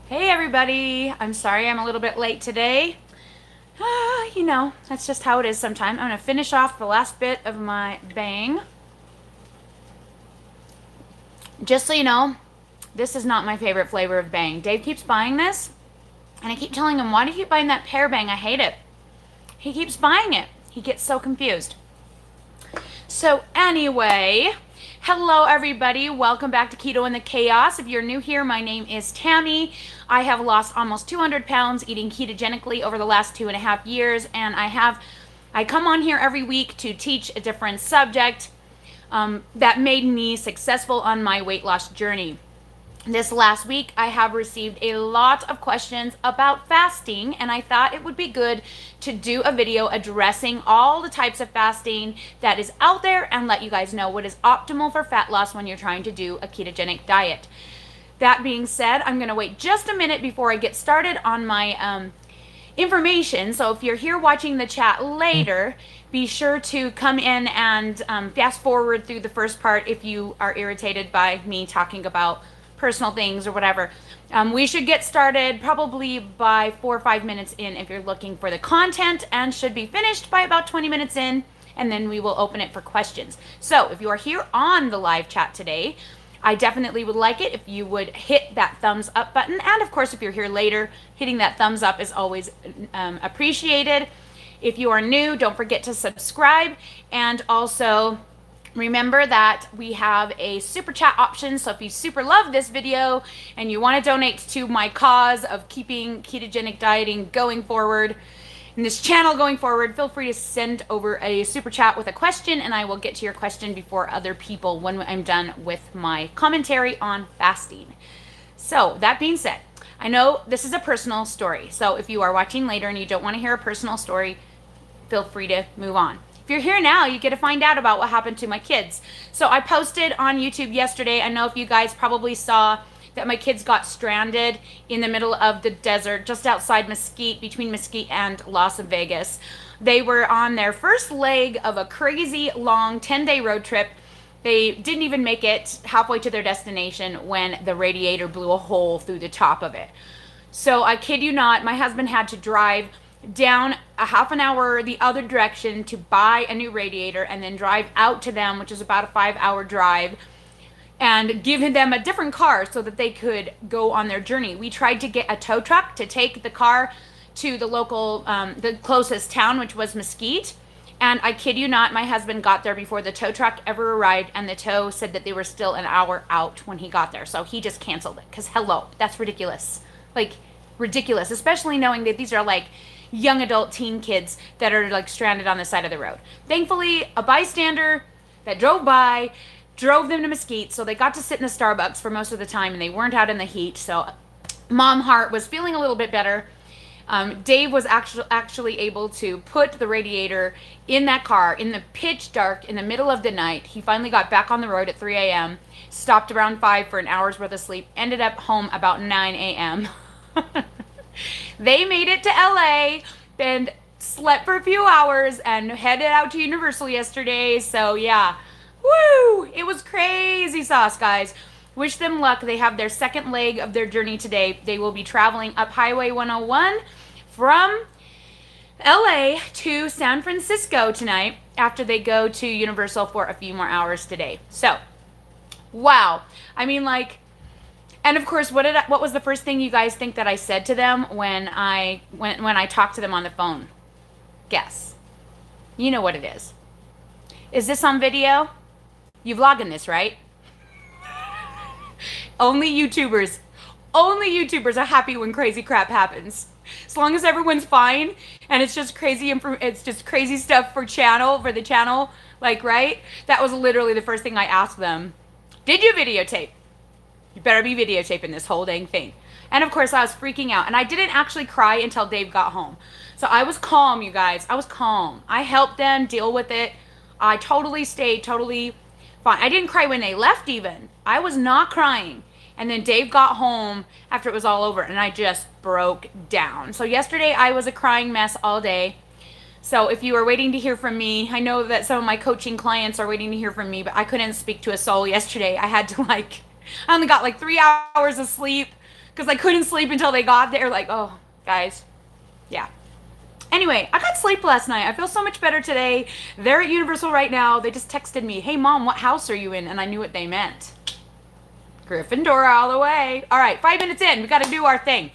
Hey everybody, I'm sorry I'm a little bit late today. That's just how it is sometimes. I'm gonna finish off the last bit of my bang. Just so you know, this is not my favorite flavor of bang. Dave keeps buying this, and I keep telling him, why do you keep buying that pear bang? I hate it. He keeps buying it. He gets so confused. So anyway, hello everybody. Welcome back to Keto and the Chaos. If you're new here, my name is Tammy. I have lost almost 200 pounds eating ketogenically over the last 2.5 years, and I come on here every week to teach a different subject that made me successful on my weight loss journey. This last week, I have received a lot of questions about fasting, and I thought it would be good to do a video addressing all the types of fasting that is out there and let you guys know what is optimal for fat loss when you're trying to do a ketogenic diet. That being said, I'm going to wait just a minute before I get started on my information. So if you're here watching the chat later, be sure to come in and fast forward through the first part if you are irritated by me talking about personal things or whatever. We should get started probably by 4 or 5 minutes in if you're looking for the content, and should be finished by about 20 minutes in, and then we will open it for questions. So if you are here on the live chat today, I definitely would like it if you would hit that thumbs up button. And of course, if you're here later, hitting that thumbs up is always appreciated. If you are new, don't forget to subscribe, and also remember that we have a super chat option. So if you super love this video and you want to donate to my cause of keeping ketogenic dieting going forward in this channel going forward, feel free to send over a super chat with a question, and I will get to your question before other people when I'm done with my commentary on fasting. So that being said, I know this is a personal story. So if you are watching later and you don't want to hear a personal story, feel free to move on. If you're here now, you get to find out about what happened to my kids. So I posted on YouTube yesterday. I know if you guys probably saw that my kids got stranded in the middle of the desert just outside Mesquite, between Mesquite and Las Vegas. They were on their first leg of a crazy long 10-day road trip. They didn't even make it halfway to their destination when the radiator blew a hole through the top of it. So I kid you not, my husband had to drive down a half an hour the other direction to buy a new radiator, and then drive out to them, which is about a 5-hour drive, and give them a different car so that they could go on their journey. We tried to get a tow truck to take the car to the local, the closest town, which was Mesquite. And I kid you not, my husband got there before the tow truck ever arrived, and the tow said that they were still an hour out when he got there. So he just canceled it, because hello, that's ridiculous. Like, ridiculous, especially knowing that these are like young adult teen kids that are like stranded on the side of the road. Thankfully, a bystander that drove by drove them to Mesquite, so they got to sit in the Starbucks for most of the time, and they weren't out in the heat. So Mom Heart was feeling a little bit better. Dave was actually able to put the radiator in that car in the pitch dark in the middle of the night. He finally got back on the road at 3 a.m., stopped around 5 for an hour's worth of sleep, ended up home about 9 a.m. They made it to LA and slept for a few hours and headed out to Universal yesterday. So yeah, woo! It was crazy sauce, guys. Wish them luck. They have their second leg of their journey today. They will be traveling up Highway 101 from LA to San Francisco tonight after they go to Universal for a few more hours today. So, wow. I mean, like, and of course, what was the first thing you guys think that I said to them when I talked to them on the phone? Guess. You know what it is. Is this on video? You vlogging this, right? Only YouTubers are happy when crazy crap happens. As long as everyone's fine and it's just crazy stuff for the channel, like, right? That was literally the first thing I asked them. Did you videotape? You better be videotaping this whole dang thing. And of course, I was freaking out. And I didn't actually cry until Dave got home. So I was calm, you guys. I was calm. I helped them deal with it. I stayed totally fine. I didn't cry when they left even. I was not crying. And then Dave got home after it was all over, and I just broke down. So yesterday, I was a crying mess all day. So if you are waiting to hear from me, I know that some of my coaching clients are waiting to hear from me, but I couldn't speak to a soul yesterday. I only got like 3 hours of sleep, because I couldn't sleep until they got there. Like, oh, guys, yeah. Anyway, I got sleep last night. I feel so much better today. They're at Universal right now. They just texted me, hey, Mom, what house are you in? And I knew what they meant. Gryffindor all the way. All right, 5 minutes in. We got to do our thing.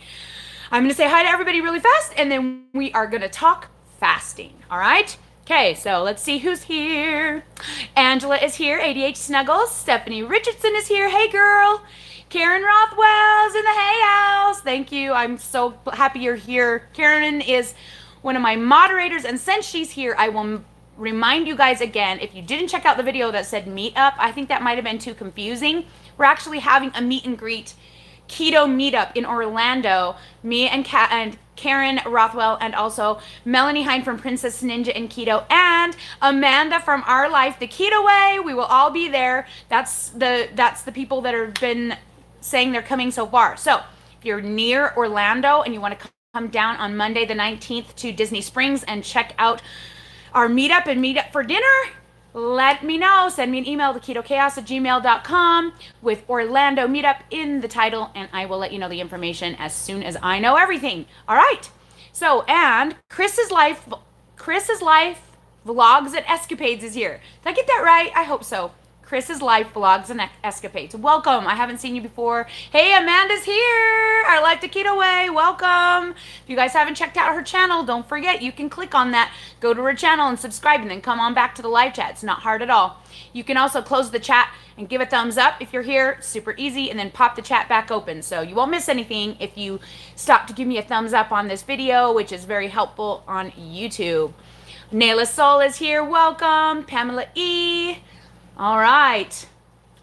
I'm going to say hi to everybody really fast, and then we are going to talk fasting. All right? Okay, so let's see who's here. Angela is here. ADH Snuggles. Stephanie Richardson is here. Hey, girl. Karen Rothwell's in the Hay House. Thank you. I'm so happy you're here. Karen is one of my moderators, and since she's here, I will remind you guys again, if you didn't check out the video that said meetup, I think that might have been too confusing. We're actually having a meet and greet keto meetup in Orlando. Me and Karen Rothwell, and also Melanie Hine from Princess Ninja and Keto, and Amanda from Our Life the Keto Way. We will all be there. That's the people that have been saying they're coming so far. So if you're near Orlando and you want to come down on Monday the 19th to Disney Springs and check out our meetup and meet up for dinner, let me know. Send me an email to ketochaos@gmail.com with Orlando meetup in the title, and I will let you know the information as soon as I know everything. All right. So, and Chris's Life Vlogs and Escapades is here. Did I get that right? I hope so. Chris's Life Vlogs and Escapades. Welcome. I haven't seen you before. Hey, Amanda's here. Our Life the Keto Way. Welcome. If you guys haven't checked out her channel, don't forget, you can click on that, go to her channel and subscribe, and then come on back to the live chat. It's not hard at all. You can also close the chat and give a thumbs up if you're here. Super easy. And then pop the chat back open. So you won't miss anything if you stop to give me a thumbs up on this video, which is very helpful on YouTube. Nayla Soul is here. Welcome. Pamela E. All right.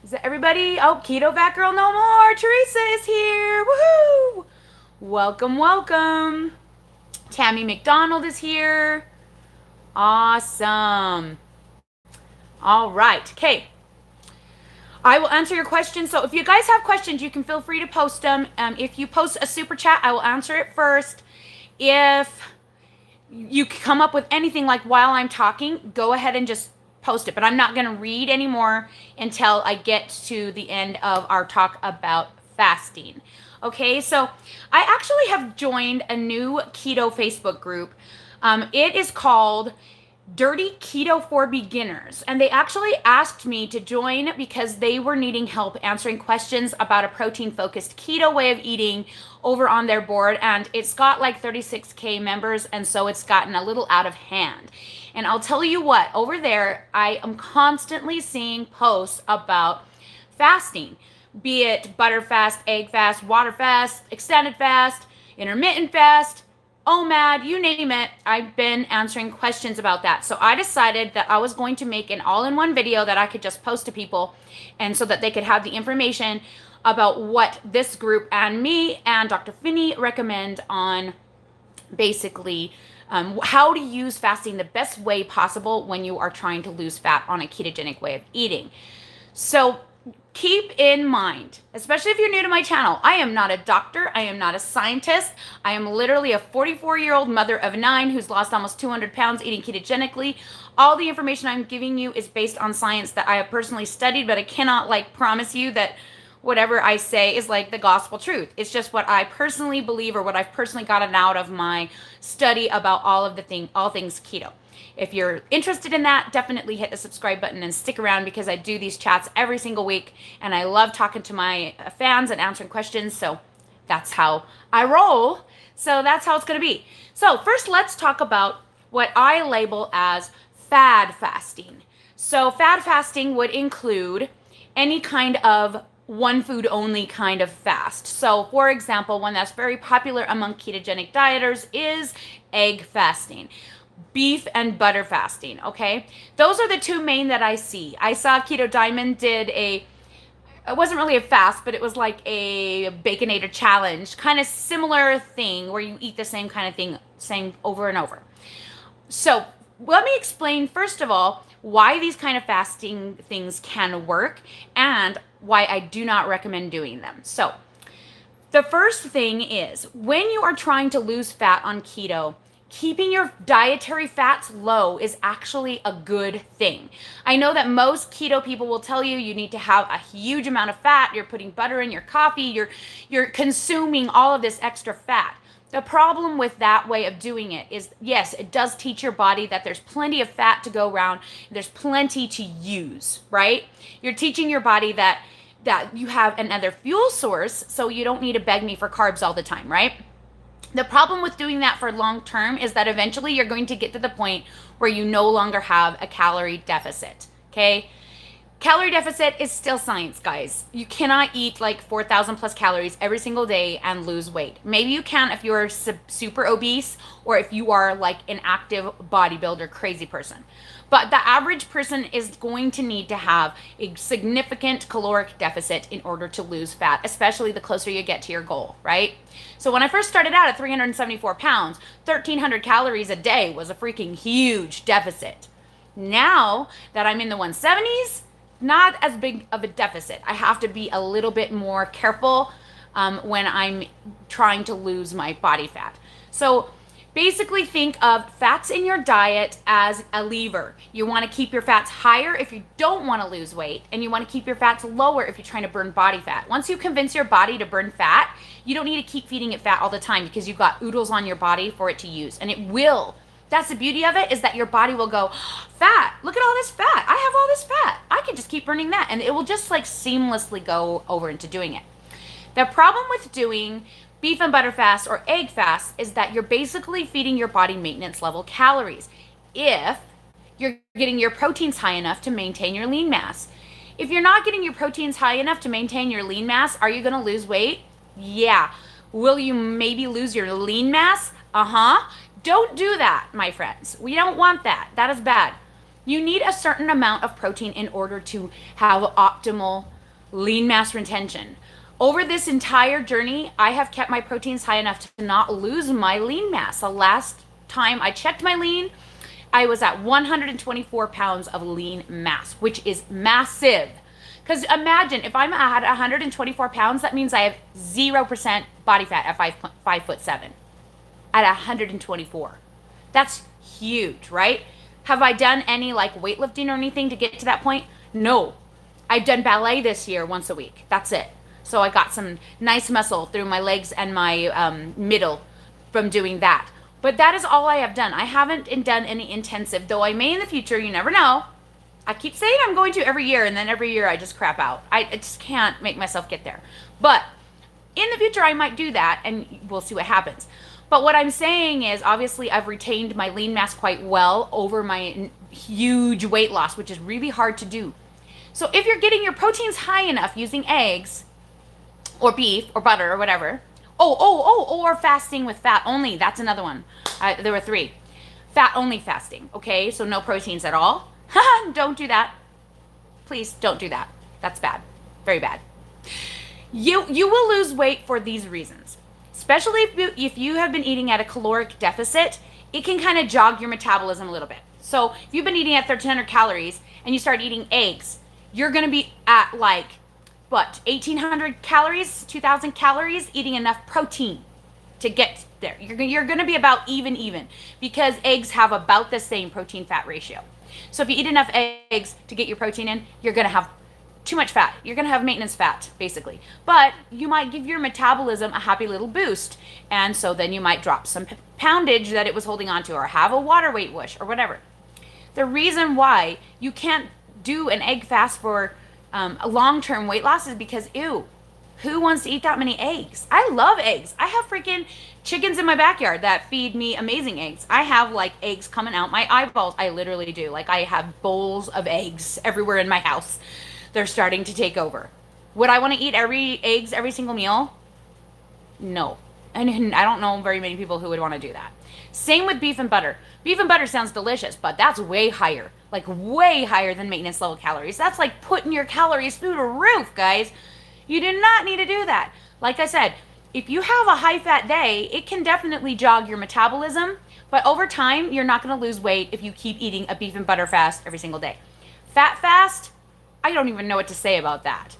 Is that everybody? Oh, Keto Fat Girl no more. Teresa is here. Woohoo! Welcome, welcome. Tammy McDonald is here. Awesome. All right. Okay. I will answer your questions. So if you guys have questions, you can feel free to post them. If you post a super chat, I will answer it first. If you come up with anything like while I'm talking, go ahead and just post it, but I'm not going to read anymore until I get to the end of our talk about fasting. Okay, so I actually have joined a new keto Facebook group. It is called Dirty Keto for Beginners, and they actually asked me to join because they were needing help answering questions about a protein-focused keto way of eating over on their board, and it's got like 36K members, and so it's gotten a little out of hand. And I'll tell you what, over there, I am constantly seeing posts about fasting, be it butter fast, egg fast, water fast, extended fast, intermittent fast, OMAD, you name it. I've been answering questions about that. So I decided that I was going to make an all-in-one video that I could just post to people, and so that they could have the information about what this group and me and Dr. Finney recommend on basically how to use fasting the best way possible when you are trying to lose fat on a ketogenic way of eating. So keep in mind, especially if you're new to my channel, I am not a doctor. I am not a scientist. I am literally a 44-year-old mother of 9 who's lost almost 200 pounds eating ketogenically. All the information I'm giving you is based on science that I have personally studied, but I cannot promise you that whatever I say is like the gospel truth. It's just what I personally believe, or what I've personally gotten out of my study about all things keto. If you're interested in that, definitely hit the subscribe button and stick around, because I do these chats every single week and I love talking to my fans and answering questions. So that's how I roll. So that's how it's going to be. So first, let's talk about what I label as fad fasting. So fad fasting would include any kind of one food only kind of fast. So for example, one that's very popular among ketogenic dieters is egg fasting, beef and butter fasting. Okay, those are the two main that I see. I saw Keto Diamond did it wasn't really a fast, but it was like a Baconator challenge, kind of similar thing where you eat the same kind of thing, same over and over. So let me explain first of all why these kind of fasting things can work and why I do not recommend doing them. So the first thing is, when you are trying to lose fat on keto, keeping your dietary fats low is actually a good thing. I know that most keto people will tell you need to have a huge amount of fat. You're putting butter in your coffee. You're consuming all of this extra fat. The problem with that way of doing it is, yes, it does teach your body that there's plenty of fat to go around. There's plenty to use, right? You're teaching your body that you have another fuel source, so you don't need to beg me for carbs all the time, right? The problem with doing that for long term is that eventually you're going to get to the point where you no longer have a calorie deficit, okay? Calorie deficit is still science, guys. You cannot eat like 4,000 plus calories every single day and lose weight. Maybe you can if you're super obese or if you are like an active bodybuilder, crazy person. But the average person is going to need to have a significant caloric deficit in order to lose fat, especially the closer you get to your goal, right? So when I first started out at 374 pounds, 1,300 calories a day was a freaking huge deficit. Now that I'm in the 170s, not as big of a deficit. I have to be a little bit more careful when I'm trying to lose my body fat. So basically think of fats in your diet as a lever. You want to keep your fats higher if you don't want to lose weight, and you want to keep your fats lower if you're trying to burn body fat. Once you convince your body to burn fat, you don't need to keep feeding it fat all the time because you've got oodles on your body for it to use, and it will. That's the beauty of it, is that your body will go, fat, look at all this fat. I have all this fat. I can just keep burning that. And it will just like seamlessly go over into doing it. The problem with doing beef and butter fast or egg fast is that you're basically feeding your body maintenance level calories if you're getting your proteins high enough to maintain your lean mass. If you're not getting your proteins high enough to maintain your lean mass, are you going to lose weight? Yeah. Will you maybe lose your lean mass? Don't do that, my friends. We don't want that. That is bad. You need a certain amount of protein in order to have optimal lean mass retention. Over this entire journey, I have kept my proteins high enough to not lose my lean mass. The last time I checked my lean, I was at 124 pounds of lean mass, which is massive. Because imagine if I'm at 124 pounds, that means I have 0% body fat at 5'7". At 124. That's huge, right? Have I done any like weightlifting or anything to get to that point? No. I've done ballet this year once a week. That's it. So I got some nice muscle through my legs and my middle from doing that. But that is all I have done. I haven't done any intensive, though I may in the future. You never know. I keep saying I'm going to every year, and then every year I just crap out. I just can't make myself get there. But in the future, I might do that, and we'll see what happens. But what I'm saying is, obviously, I've retained my lean mass quite well over my huge weight loss, which is really hard to do. So if you're getting your proteins high enough using eggs or beef or butter or whatever, or fasting with fat only, that's another one. There were 3. Fat only fasting, okay? So no proteins at all. Don't do that. Please don't do that. That's bad. Very bad. You will lose weight for these reasons. Especially if you have been eating at a caloric deficit, it can kind of jog your metabolism a little bit. So if you've been eating at 1,300 calories and you start eating eggs, you're going to be at like, 1,800 calories, 2,000 calories, eating enough protein to get there. You're going to be about even because eggs have about the same protein fat ratio. So if you eat enough eggs to get your protein in, you're going to have too much fat. You're going to have maintenance fat, basically. But you might give your metabolism a happy little boost. And so then you might drop some poundage that it was holding on to, or have a water weight whoosh or whatever. The reason why you can't do an egg fast for a long-term weight loss is because, ew, who wants to eat that many eggs? I love eggs. I have freaking chickens in my backyard that feed me amazing eggs. I have like eggs coming out my eyeballs. I literally do. Like I have bowls of eggs everywhere in my house. They're starting to take over. Would I want to eat eggs every single meal? No. And I don't know very many people who would want to do that. Same with beef and butter. Beef and butter sounds delicious, but that's way higher. Like way higher than maintenance level calories. That's like putting your calories through the roof, guys. You do not need to do that. Like I said, if you have a high fat day, it can definitely jog your metabolism, but over time, you're not going to lose weight if you keep eating a beef and butter fast every single day. Fat fast, I don't even know what to say about that.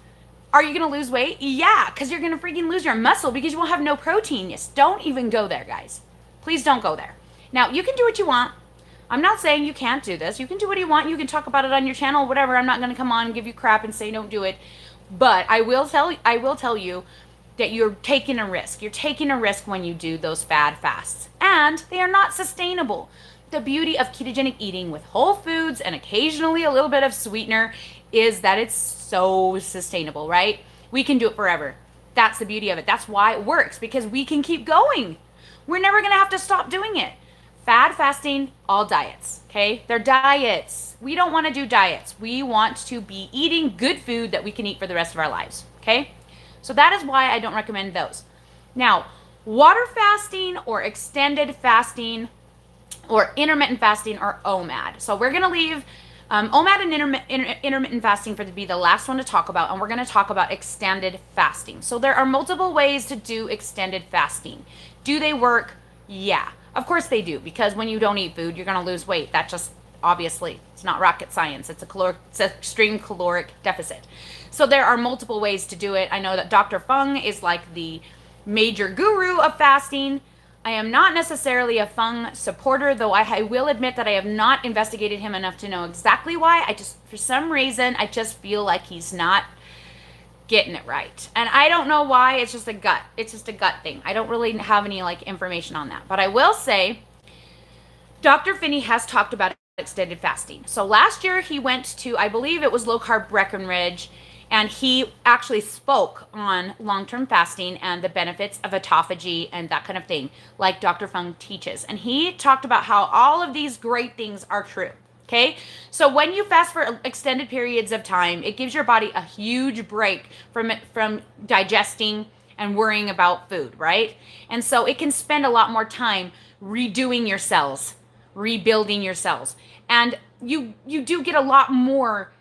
Are you going to lose weight? Yeah, because you're going to freaking lose your muscle because you won't have no protein. Yes, don't even go there, guys. Please don't go there. Now, you can do what you want. I'm not saying you can't do this. You can do what you want. You can talk about it on your channel, whatever. I'm not going to come on and give you crap and say don't do it. But I will tell you that you're taking a risk. You're taking a risk when you do those fad fasts. And they are not sustainable. The beauty of ketogenic eating with whole foods and occasionally a little bit of sweetener is that it's so sustainable, right? We can do it forever. That's the beauty of it. That's why it works, because we can keep going. We're never going to have to stop doing it. Fad fasting, all diets, okay? They're diets. We don't want to do diets. We want to be eating good food that we can eat for the rest of our lives, okay? So that is why I don't recommend those. Now, water fasting or extended fasting or intermittent fasting or OMAD. So we're going to leave OMAD and intermittent fasting to be the last one to talk about, and we're going to talk about extended fasting. So there are multiple ways to do extended fasting. Do they work? Yeah. Of course they do, because when you don't eat food, you're going to lose weight. That just, obviously, it's not rocket science. It's an extreme caloric deficit. So there are multiple ways to do it. I know that Dr. Fung is like the major guru of fasting. I am not necessarily a Fung supporter, though I will admit that I have not investigated him enough to know exactly why. For some reason, I just feel like he's not getting it right. And I don't know why. It's just a gut thing. I don't really have any information on that. But I will say Dr. Finney has talked about extended fasting. So last year he went to, I believe it was Low Carb Breckenridge, and he actually spoke on long-term fasting and the benefits of autophagy and that kind of thing, like Dr. Fung teaches. And he talked about how all of these great things are true. Okay, so when you fast for extended periods of time, it gives your body a huge break from digesting and worrying about food, right? And so it can spend a lot more time redoing your cells, rebuilding your cells. And you do get a lot more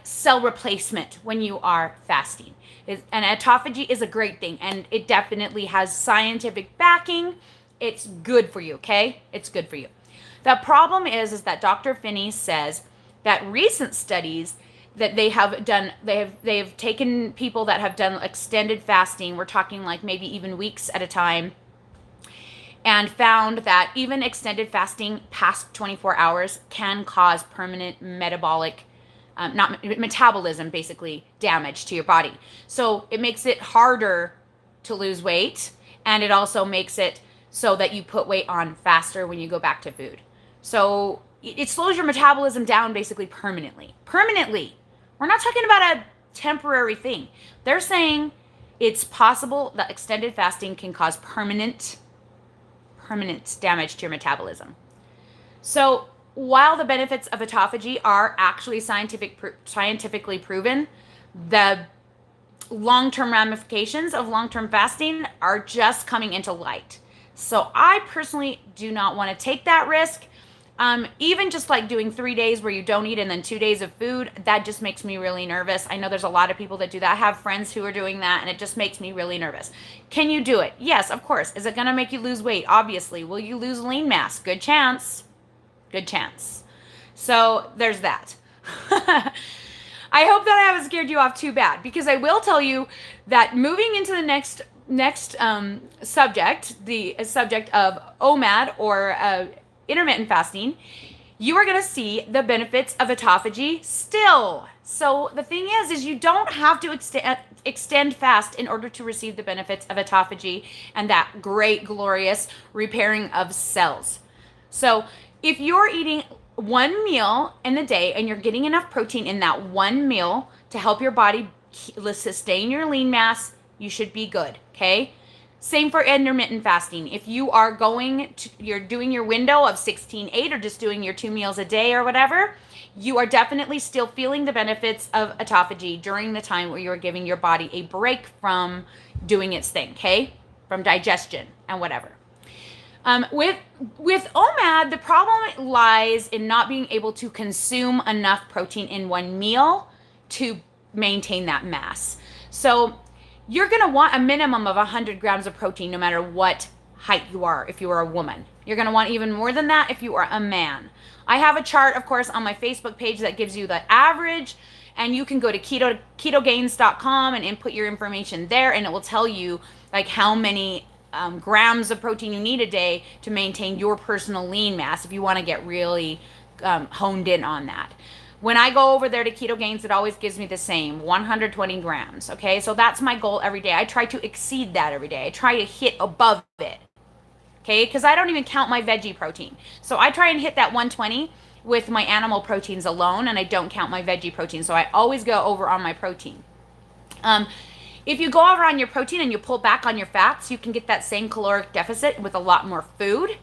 cell replacement when you are fasting. And autophagy is a great thing, and it definitely has scientific backing. It's good for you, okay? It's good for you. The problem is that Dr. Finney says that recent studies that they have done, they've taken people that have done extended fasting, we're talking maybe even weeks at a time, and found that even extended fasting past 24 hours can cause permanent metabolic, not metabolism, basically damage to your body. So it makes it harder to lose weight, and it also makes it so that you put weight on faster when you go back to food. So it slows your metabolism down basically permanently. Permanently. We're not talking about a temporary thing. They're saying it's possible that extended fasting can cause permanent damage to your metabolism. So while the benefits of autophagy are actually scientifically proven, the long-term ramifications of long-term fasting are just coming into light. So I personally do not want to take that risk. Even just doing 3 days where you don't eat and then 2 days of food, that just makes me really nervous. I know there's a lot of people that do that. I have friends who are doing that, and it just makes me really nervous. Can you do it? Yes, of course. Is it going to make you lose weight? Obviously. Will you lose lean mass? Good chance. Good chance. So there's that. I hope that I haven't scared you off too bad, because I will tell you that moving into the next subject, the subject of OMAD or intermittent fasting, you are going to see the benefits of autophagy still. So the thing is you don't have to extend fast in order to receive the benefits of autophagy and that great, glorious repairing of cells. So if you're eating one meal in the day and you're getting enough protein in that one meal to help your body sustain your lean mass, you should be good, okay? Same for intermittent fasting. If you are you're doing your window of 16-8 or just doing your 2 meals a day or whatever, you are definitely still feeling the benefits of autophagy during the time where you're giving your body a break from doing its thing, okay? From digestion and whatever. With OMAD, the problem lies in not being able to consume enough protein in one meal to maintain that mass. So you're going to want a minimum of 100 grams of protein no matter what height you are if you are a woman. You're going to want even more than that if you are a man. I have a chart, of course, on my Facebook page that gives you the average, and you can go to ketogains.com and input your information there, and it will tell you how many grams of protein you need a day to maintain your personal lean mass if you want to get really honed in on that. When I go over there to Keto Gains, it always gives me the same 120 grams. Okay, so that's my goal every day. I try to exceed that every day. I try to hit above it. Okay, because I don't even count my veggie protein. So I try and hit that 120 with my animal proteins alone, and I don't count my veggie protein. So I always go over on my protein. If you go over on your protein and you pull back on your fats, you can get that same caloric deficit with a lot more food,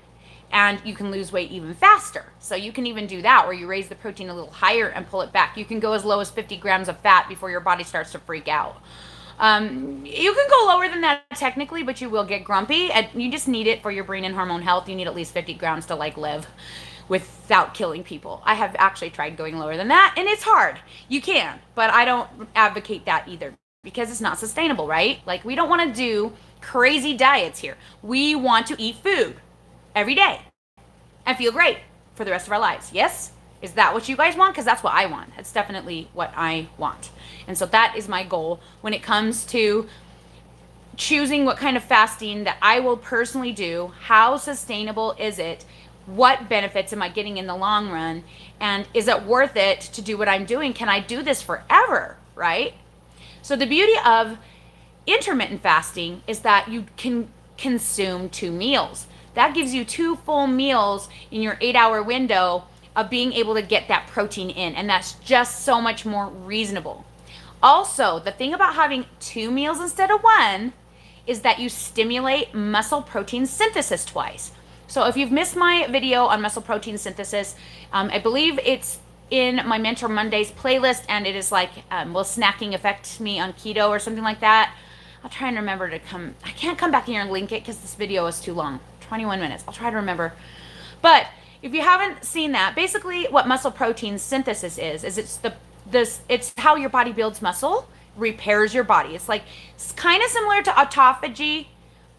and you can lose weight even faster. So you can even do that where you raise the protein a little higher and pull it back. You can go as low as 50 grams of fat before your body starts to freak out. You can go lower than that technically, but you will get grumpy, and you just need it for your brain and hormone health. You need at least 50 grams to like live without killing people. I have actually tried going lower than that, and it's hard. You can, but I don't advocate that either because it's not sustainable, right? Like, we don't want to do crazy diets here. We want to eat food every day and feel great for the rest of our lives. Yes? Is that what you guys want? Because that's what I want. That's definitely what I want. And so that is my goal when it comes to choosing what kind of fasting that I will personally do. How sustainable is it? What benefits am I getting in the long run? And is it worth it to do what I'm doing? Can I do this forever? Right? So the beauty of intermittent fasting is that you can consume 2 meals. That gives you 2 full meals in your 8-hour window of being able to get that protein in. And that's just so much more reasonable. Also, the thing about having 2 meals instead of 1 is that you stimulate muscle protein synthesis twice. So if you've missed my video on muscle protein synthesis, I believe it's in my Mentor Mondays playlist, and it is like, will snacking affect me on keto or something like that? I'll try and remember to I can't come back here and link it because this video is too long, 21 minutes. I'll try to remember. But if you haven't seen that, basically what muscle protein synthesis is it's how your body builds muscle, repairs your body. It's kind of similar to autophagy,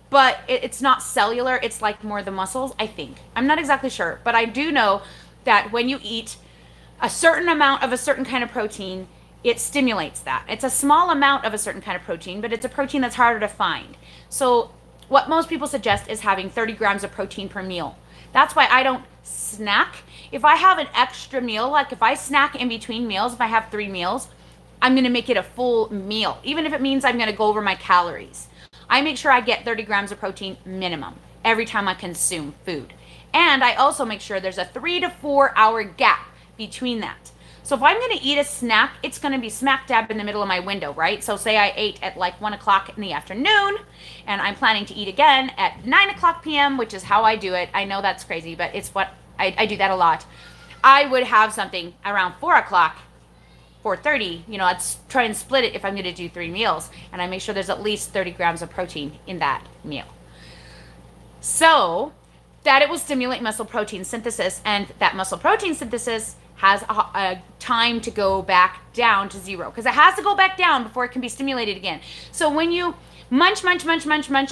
but it's not cellular. It's like more the muscles, I think. I'm not exactly sure, but I do know that when you eat a certain amount of a certain kind of protein, it stimulates that. It's a small amount of a certain kind of protein, but it's a protein that's harder to find. So what most people suggest is having 30 grams of protein per meal. That's why I don't snack. If I have an extra meal, like if I snack in between meals, if I have 3 meals, I'm going to make it a full meal, even if it means I'm going to go over my calories. I make sure I get 30 grams of protein minimum every time I consume food. And I also make sure there's a 3 to 4 hour gap between that. So if I'm going to eat a snack, it's going to be smack dab in the middle of my window, right? So say I ate at like 1 o'clock in the afternoon, and I'm planning to eat again at 9 o'clock p.m., which is how I do it. I know that's crazy, but it's what I do that a lot. I would have something around 4 o'clock, 4:30. I'd try and split it if I'm going to do 3 meals, and I make sure there's at least 30 grams of protein in that meal. So that it will stimulate muscle protein synthesis, and that muscle protein synthesis has a time to go back down to 0, because it has to go back down before it can be stimulated again. So when you munch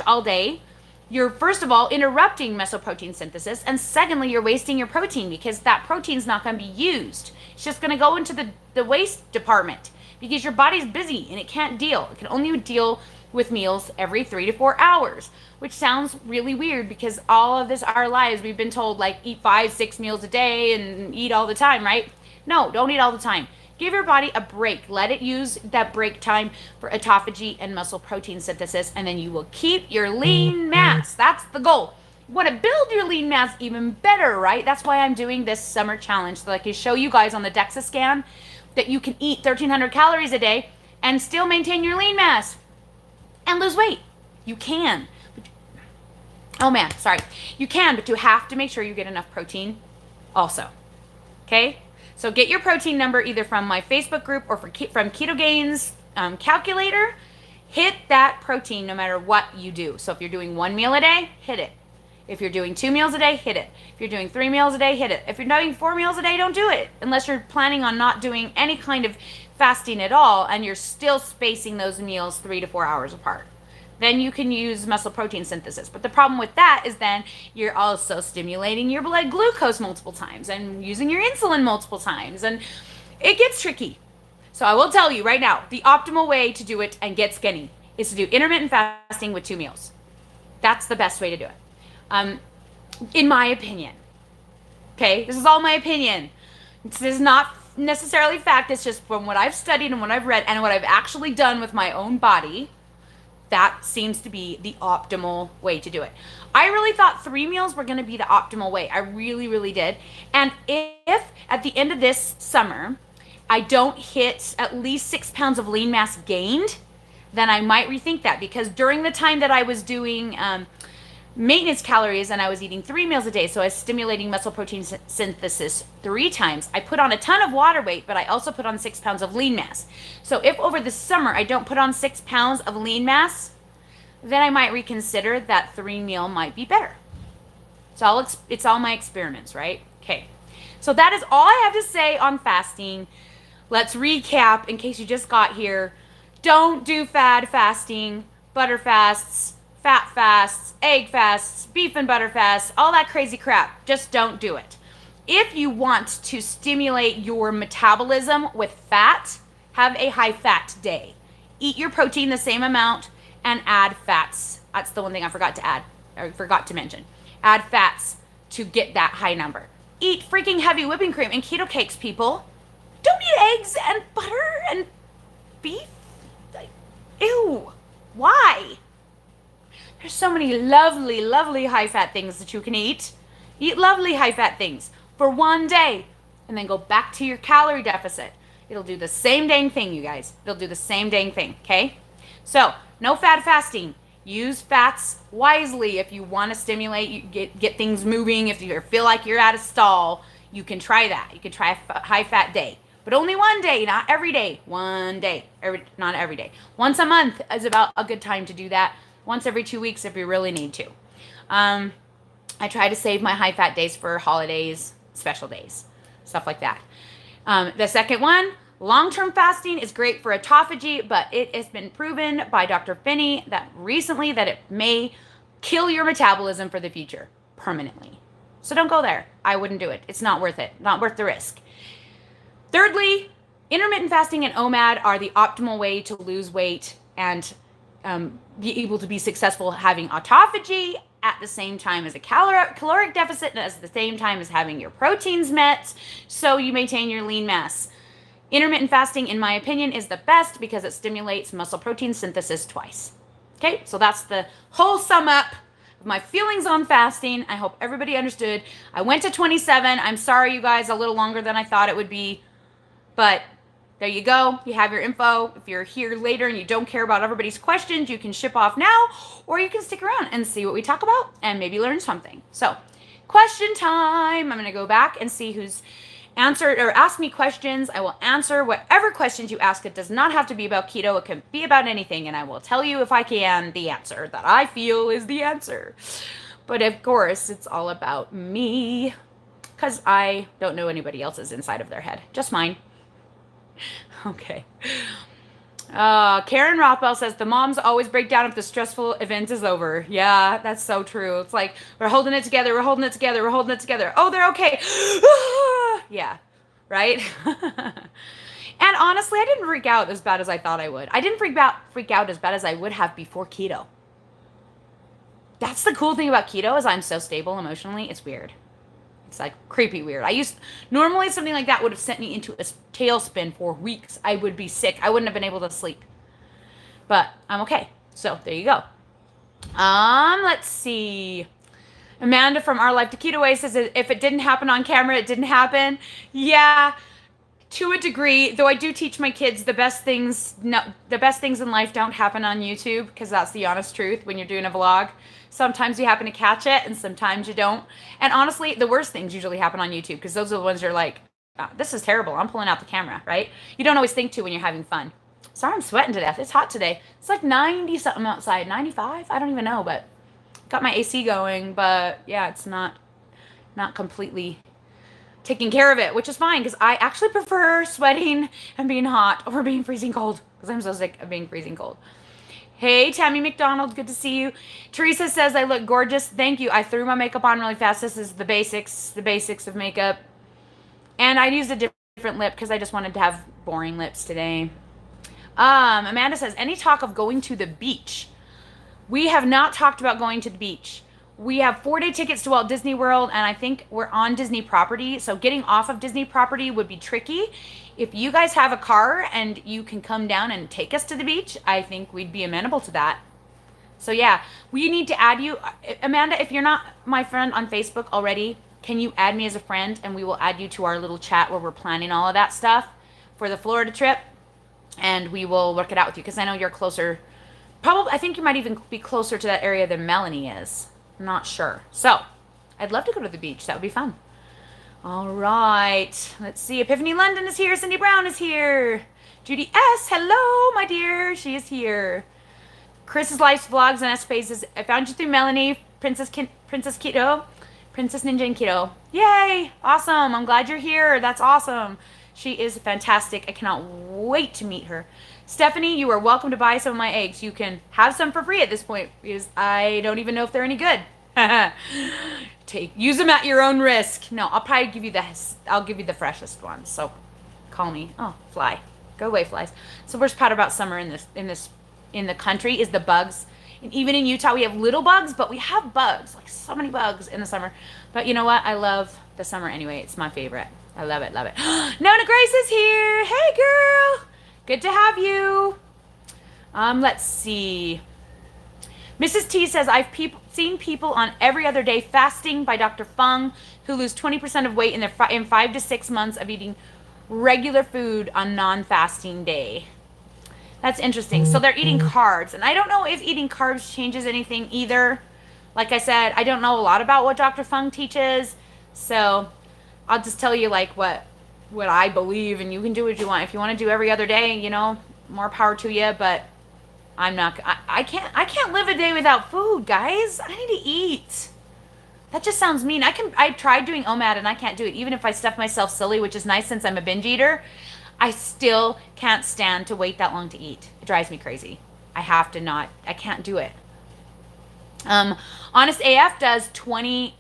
all day, you're first of all interrupting muscle protein synthesis, and secondly, you're wasting your protein because that protein's not going to be used. It's just going to go into the waste department because your body's busy and it can't deal. It can only deal with meals every 3 to 4 hours, which sounds really weird because all of this, our lives, we've been told like eat 5-6 meals a day and eat all the time, right? No, don't eat all the time. Give your body a break. Let it use that break time for autophagy and muscle protein synthesis, and then you will keep your lean mass. That's the goal. You want to build your lean mass even better, right? That's why I'm doing this summer challenge, so I can show you guys on the DEXA scan that you can eat 1,300 calories a day and still maintain your lean mass and lose weight. You can. Oh man, sorry. You can, but you have to make sure you get enough protein also. Okay? So get your protein number either from my Facebook group or from Keto Gains calculator. Hit that protein no matter what you do. So if you're doing 1 meal a day, hit it. If you're doing 2 meals a day, hit it. If you're doing 3 meals a day, hit it. If you're doing 4 meals a day, don't do it. Unless you're planning on not doing any kind of fasting at all and you're still spacing those meals 3 to 4 hours apart. Then you can use muscle protein synthesis. But the problem with that is then you're also stimulating your blood glucose multiple times and using your insulin multiple times. And it gets tricky. So I will tell you right now, the optimal way to do it and get skinny is to do intermittent fasting with 2 meals. That's the best way to do it. In my opinion. Okay, this is all my opinion. This is not necessarily fact. It's just from what I've studied and what I've read and what I've actually done with my own body. That seems to be the optimal way to do it. I really thought 3 meals were going to be the optimal way. I really, really did. And if at the end of this summer, I don't hit at least 6 pounds of lean mass gained, then I might rethink that, because during the time that I was doing maintenance calories and I was eating 3 meals a day, so I was stimulating muscle protein synthesis 3 times, I put on a ton of water weight, but I also put on 6 pounds of lean mass. So if over the summer I don't put on 6 pounds of lean mass, then I might reconsider that 3 meal might be better. It's all my experiments, right? Okay. So that is all I have to say on fasting. Let's recap in case you just got here. Don't do fad fasting, butter fasts, fat fasts, egg fasts, beef and butter fasts, all that crazy crap. Just don't do it. If you want to stimulate your metabolism with fat, have a high fat day. Eat your protein the same amount and add fats. That's the one thing I forgot to mention. Add fats to get that high number. Eat freaking heavy whipping cream and keto cakes, people. Don't eat eggs and butter and beef. Ew. Why? There's so many lovely, lovely high-fat things that you can eat. Eat lovely high-fat things for one day and then go back to your calorie deficit. It'll do the same dang thing, you guys. It'll do the same dang thing, okay? So, no fad fasting. Use fats wisely if you want to stimulate, get things moving. If you feel like you're at a stall, you can try that. You can try a high-fat day. But only one day, not every day. One day, not every day. Once a month is about a good time to do that. Once every 2 weeks if you really need to. I try to save my high-fat days for holidays, special days, stuff like that. The second one, long-term fasting is great for autophagy, but it has been proven by Dr. Finney that recently that it may kill your metabolism for the future permanently. So don't go there. I wouldn't do it. It's not worth it. Not worth the risk. Thirdly, intermittent fasting and OMAD are the optimal way to lose weight and be able to be successful having autophagy at the same time as a caloric deficit and at the same time as having your proteins met, so you maintain your lean mass. Intermittent fasting, in my opinion, is the best because it stimulates muscle protein synthesis twice. Okay, so that's the whole sum up of my feelings on fasting. I hope everybody understood. I went to 27. I'm sorry, you guys, a little longer than I thought it would be, but there you go. You have your info. If you're here later and you don't care about everybody's questions, you can ship off now, or you can stick around and see what we talk about and maybe learn something. So, question time. I'm going to go back and see who's answered or asked me questions. I will answer whatever questions you ask. It does not have to be about keto. It can be about anything, and I will tell you, if I can, the answer that I feel is the answer. But of course, it's all about me, because I don't know anybody else's inside of their head, just mine. Okay. Karen Rothwell says, the moms always break down if the stressful event is over. Yeah, that's so true. It's like, we're holding it together, we're holding it together, we're holding it together. Oh, they're okay. Yeah, right? And honestly, I didn't freak out as bad as I thought I would. I didn't freak out as bad as I would have before keto. That's the cool thing about keto, is I'm so stable emotionally. It's weird. It's like creepy weird. Normally something like that would have sent me into a tailspin for weeks. I would be sick. I wouldn't have been able to sleep. But I'm okay. So there you go. Let's see. Amanda from Our Life to Keto Way says, if it didn't happen on camera, it didn't happen. Yeah, to a degree, though I do teach my kids the best things in life don't happen on YouTube, because that's the honest truth when you're doing a vlog. Sometimes you happen to catch it and sometimes you don't. And honestly, the worst things usually happen on YouTube, because those are the ones you're like, oh, this is terrible. I'm pulling out the camera, right? You don't always think to when you're having fun. Sorry, I'm sweating to death. It's hot today. It's like 90 something outside, 95. I don't even know, but got my AC going. But yeah, it's not completely taking care of it, which is fine, because I actually prefer sweating and being hot over being freezing cold, because I'm so sick of being freezing cold. Hey, Tammy McDonald, good to see you. Teresa says, I look gorgeous. Thank you. I threw my makeup on really fast. This is the basics of makeup. And I used a different lip because I just wanted to have boring lips today. Amanda says, any talk of going to the beach? We have not talked about going to the beach. We have 4-day tickets to Walt Disney World, and I think we're on Disney property, so getting off of Disney property would be tricky. If you guys have a car and you can come down and take us to the beach, I think we'd be amenable to that. So yeah, we need to add you. Amanda, if you're not my friend on Facebook already, can you add me as a friend, and we will add you to our little chat where we're planning all of that stuff for the Florida trip, and we will work it out with you because I know you're closer. Probably, I think you might even be closer to that area than Melanie is. I'm not sure. So, I'd love to go to the beach. That would be fun. All right. Let's see. Epiphany London is here. Cindy Brown is here. Judy S. Hello, my dear. She is here. Chris's Life's Vlogs and Escapades. I found you through Melanie, Princess Keto, Princess Ninja and Keto. Yay! Awesome. I'm glad you're here. That's awesome. She is fantastic. I cannot wait to meet her. Stephanie, you are welcome to buy some of my eggs. You can have some for free at this point because I don't even know if they're any good. Use them at your own risk. No, I'll probably give you the freshest ones. So call me. Oh, fly. Go away, flies. So the worst part about summer in the country is the bugs. And even in Utah, we have little bugs, but we have bugs, like so many bugs in the summer. But you know what? I love the summer anyway. It's my favorite. I love it, love it. Nona Grace is here. Hey, girl. Good to have you. Let's see. Mrs. T says, I've seen people on Every Other Day Fasting by Dr. Fung who lose 20% of weight in 5 to 6 months of eating regular food on non-fasting day. That's interesting. So they're eating carbs. And I don't know if eating carbs changes anything either. Like I said, I don't know a lot about what Dr. Fung teaches. So I'll just tell you like what I believe, and you can do what you want. If you want to do every other day, you know, more power to you, but I can't live a day without food, guys. I need to eat. That just sounds mean. I tried doing OMAD and I can't do it. Even if I stuff myself silly, which is nice since I'm a binge eater, I still can't stand to wait that long to eat. It drives me crazy. I can't do it. Honest AF does 20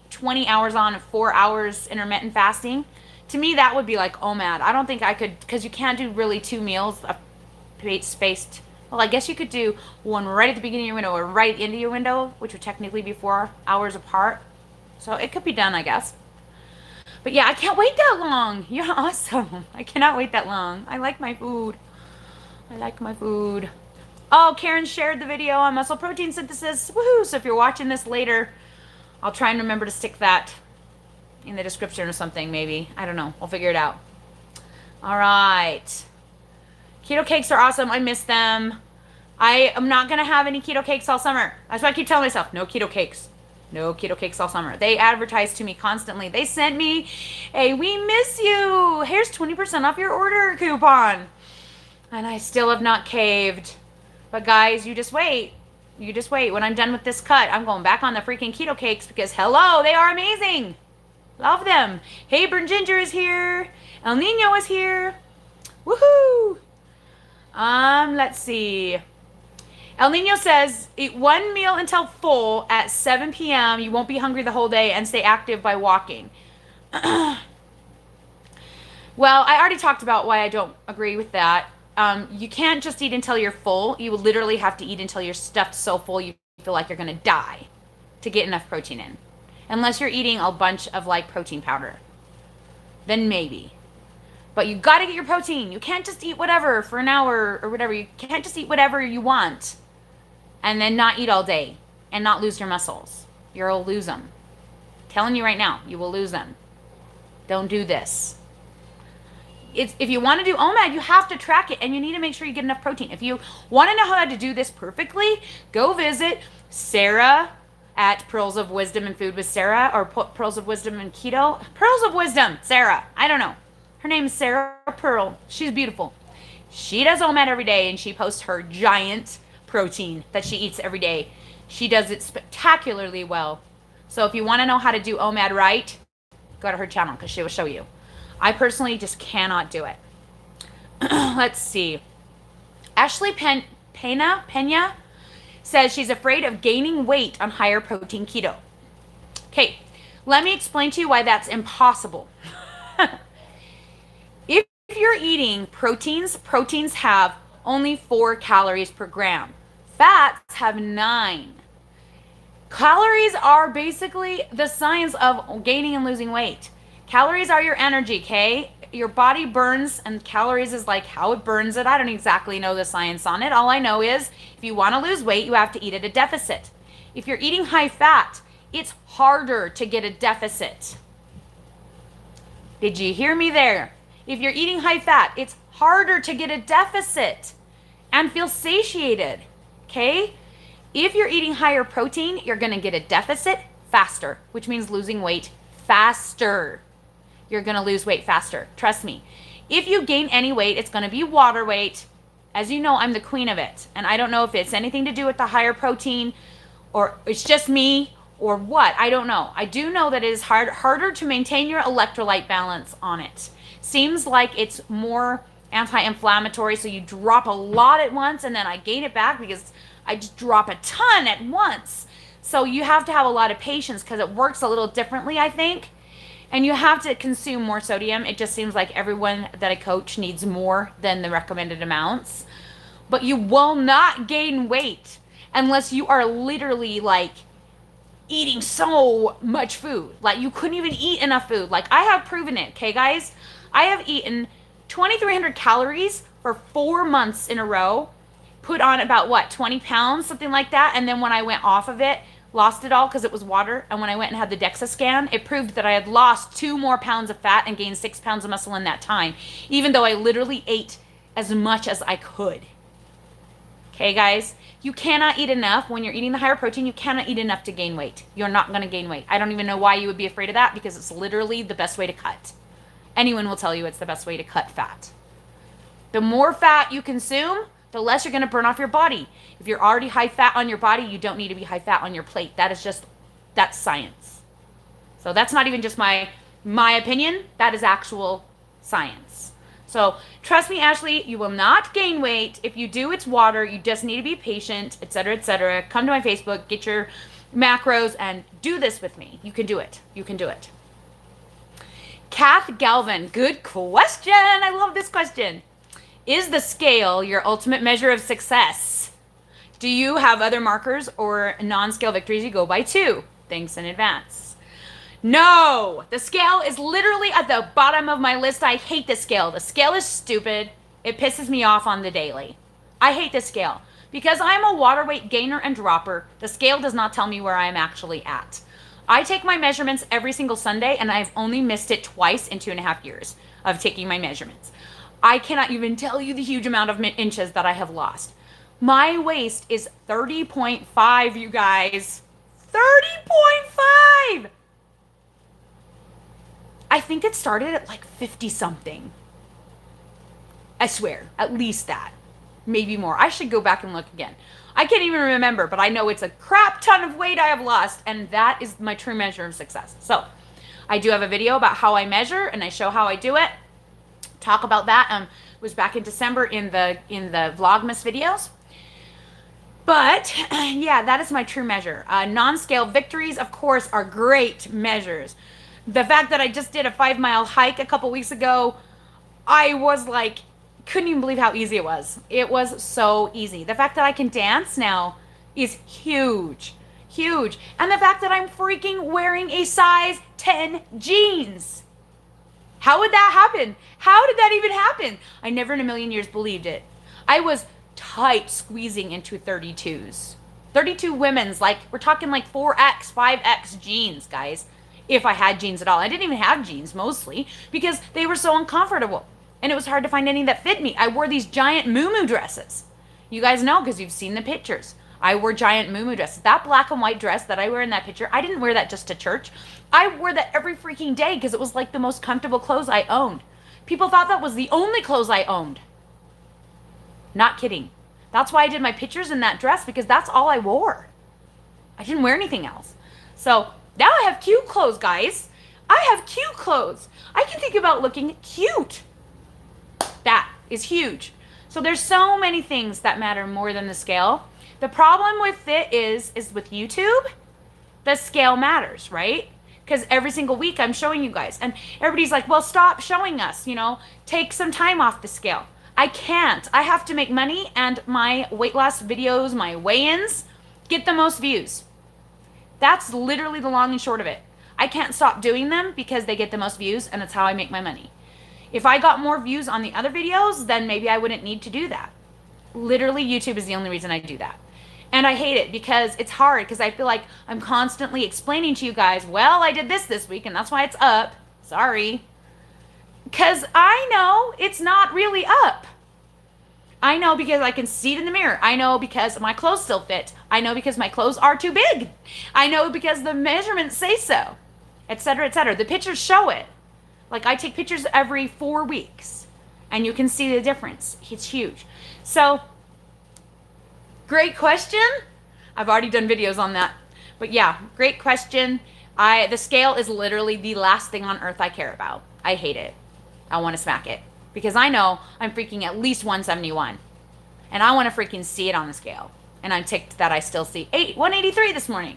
hours on, 4 hours intermittent fasting. To me, that would be like OMAD. I don't think I could, because you can't do really 2 meals spaced. Well, I guess you could do one right at the beginning of your window or right into your window, which would technically be 4 hours apart. So it could be done, I guess. But yeah, I can't wait that long. You're awesome. I cannot wait that long. I like my food. I like my food. Oh, Karen shared the video on muscle protein synthesis. Woohoo! So if you're watching this later, I'll try and remember to stick that in the description or something, maybe. I don't know. We'll figure it out. All right. Keto cakes are awesome. I miss them. I am not going to have any keto cakes all summer. That's what I keep telling myself. No keto cakes. No keto cakes all summer. They advertise to me constantly. They sent me a "we miss you. Here's 20% off your order" coupon. And I still have not caved. But guys, you just wait. You just wait. When I'm done with this cut, I'm going back on the freaking keto cakes because hello, they are amazing. Love them. Hey, Burn Ginger is here. El Nino is here. Woohoo! Let's see. El Nino says, eat 1 meal until full at 7 p.m. You won't be hungry the whole day and stay active by walking. Well, I already talked about why I don't agree with that. You can't just eat until you're full. You will literally have to eat until you're stuffed so full you feel like you're going to die to get enough protein in. Unless you're eating a bunch of like protein powder. Then maybe. But you got to get your protein. You can't just eat whatever for an hour or whatever. You can't just eat whatever you want and then not eat all day and not lose your muscles. You'll lose them. I'm telling you right now, you will lose them. Don't do this. If you want to do OMAD, you have to track it and you need to make sure you get enough protein. If you want to know how to do this perfectly, go visit Sarah at Pearls of Wisdom and Food with Sarah, or Pearls of Wisdom and Keto. Pearls of Wisdom, Sarah. I don't know. Her name is Sarah Pearl. She's beautiful. She does OMAD every day and she posts her giant protein that she eats every day. She does it spectacularly well. So if you want to know how to do OMAD right, go to her channel because she will show you. I personally just cannot do it. Let's see. Ashley Pena says she's afraid of gaining weight on higher protein keto. Okay, let me explain to you why that's impossible. If you're eating proteins have only 4 calories per gram. Fats have 9. Calories are basically the science of gaining and losing weight. Calories are your energy, okay? Your body burns, and calories is like how it burns it. I don't exactly know the science on it. All I know is if you want to lose weight, you have to eat at a deficit. If you're eating high fat, it's harder to get a deficit. Did you hear me there? If you're eating high fat, it's harder to get a deficit and feel satiated, okay? If you're eating higher protein, you're going to get a deficit faster, which means losing weight faster. You're going to lose weight faster. Trust me. If you gain any weight, it's going to be water weight. As you know, I'm the queen of it. And I don't know if it's anything to do with the higher protein or it's just me or what. I don't know. I do know that it is harder to maintain your electrolyte balance on it. Seems like it's more anti-inflammatory, so you drop a lot at once and then I gain it back because I just drop a ton at once. So you have to have a lot of patience because it works a little differently, I think. And you have to consume more sodium. It just seems like everyone that I coach needs more than the recommended amounts. But you will not gain weight unless you are literally like eating so much food. Like you couldn't even eat enough food. Like I have proven it, okay guys? I have eaten 2,300 calories for 4 months in a row, put on about what, 20 pounds, something like that. And then when I went off of it, lost it all because it was water. And when I went and had the DEXA scan, it proved that I had lost 2 more pounds of fat and gained 6 pounds of muscle in that time, even though I literally ate as much as I could. Okay, guys, you cannot eat enough. When you're eating the higher protein, you cannot eat enough to gain weight. You're not going to gain weight. I don't even know why you would be afraid of that because it's literally the best way to cut. Anyone will tell you it's the best way to cut fat. The more fat you consume, the less you're going to burn off your body. If you're already high fat on your body, you don't need to be high fat on your plate. That's science. So that's not even just my opinion. That is actual science. So trust me, Ashley, you will not gain weight. If you do, it's water. You just need to be patient, etc., etc. Come to my Facebook, get your macros, and do this with me. You can do it. You can do it. Kath Galvin, good question. I love this question. Is the scale your ultimate measure of success? Do you have other markers or non-scale victories you go by too? Thanks in advance. No, the scale is literally at the bottom of my list. I hate the scale. The scale is stupid. It pisses me off on the daily. I hate the scale because I'm a water weight gainer and dropper. The scale does not tell me where I'm actually at. I take my measurements every single Sunday and I've only missed it twice in 2.5 years of taking my measurements. I cannot even tell you the huge amount of inches that I have lost. My waist is 30.5, you guys. 30.5! I think it started at like 50 something. I swear, at least that. Maybe more. I should go back and look again. I can't even remember, but I know it's a crap ton of weight I have lost, and that is my true measure of success. So, I do have a video about how I measure, and I show how I do it. Talk about that. It was back in December in the Vlogmas videos. But yeah, that is my true measure. Non-scale victories, of course, are great measures. The fact that I just did a 5-mile hike a couple weeks ago, I was like, couldn't even believe how easy it was. It was so easy. The fact that I can dance now is huge, huge. And the fact that I'm freaking wearing a size 10 jeans. How would that happen? How did that even happen? I never in a million years believed it. I was tight squeezing into 32s. 32 women's, like, we're talking like 4X, 5X jeans, guys. If I had jeans at all. I didn't even have jeans, mostly, because they were so uncomfortable. And it was hard to find any that fit me. I wore these giant muumuu dresses. You guys know, because you've seen the pictures. I wore giant muumuu dresses. That black and white dress that I wear in that picture, I didn't wear that just to church. I wore that every freaking day because it was like the most comfortable clothes I owned. People thought that was the only clothes I owned. Not kidding. That's why I did my pictures in that dress, because that's all I wore. I didn't wear anything else. So now I have cute clothes, guys. I have cute clothes. I can think about looking cute. That is huge. So there's so many things that matter more than the scale. The problem with it is with YouTube, the scale matters, right? Because every single week I'm showing you guys. And everybody's like, well, stop showing us, take some time off the scale. I can't. I have to make money, and my weight loss videos, my weigh-ins, get the most views. That's literally the long and short of it. I can't stop doing them because they get the most views and it's how I make my money. If I got more views on the other videos, then maybe I wouldn't need to do that. Literally, YouTube is the only reason I do that. And I hate it because it's hard because I feel like I'm constantly explaining to you guys, well, I did this week and that's why it's up. Sorry. Because I know it's not really up. I know because I can see it in the mirror. I know because my clothes still fit. I know because my clothes are too big. I know because the measurements say so, etc., etc. The pictures show it. Like I take pictures every 4 weeks and you can see the difference. It's huge. So, great question. I've already done videos on that. But yeah, great question. The scale is literally the last thing on earth I care about. I hate it. I want to smack it. Because I know I'm freaking at least 171. And I want to freaking see it on the scale. And I'm ticked that I still see 183 this morning.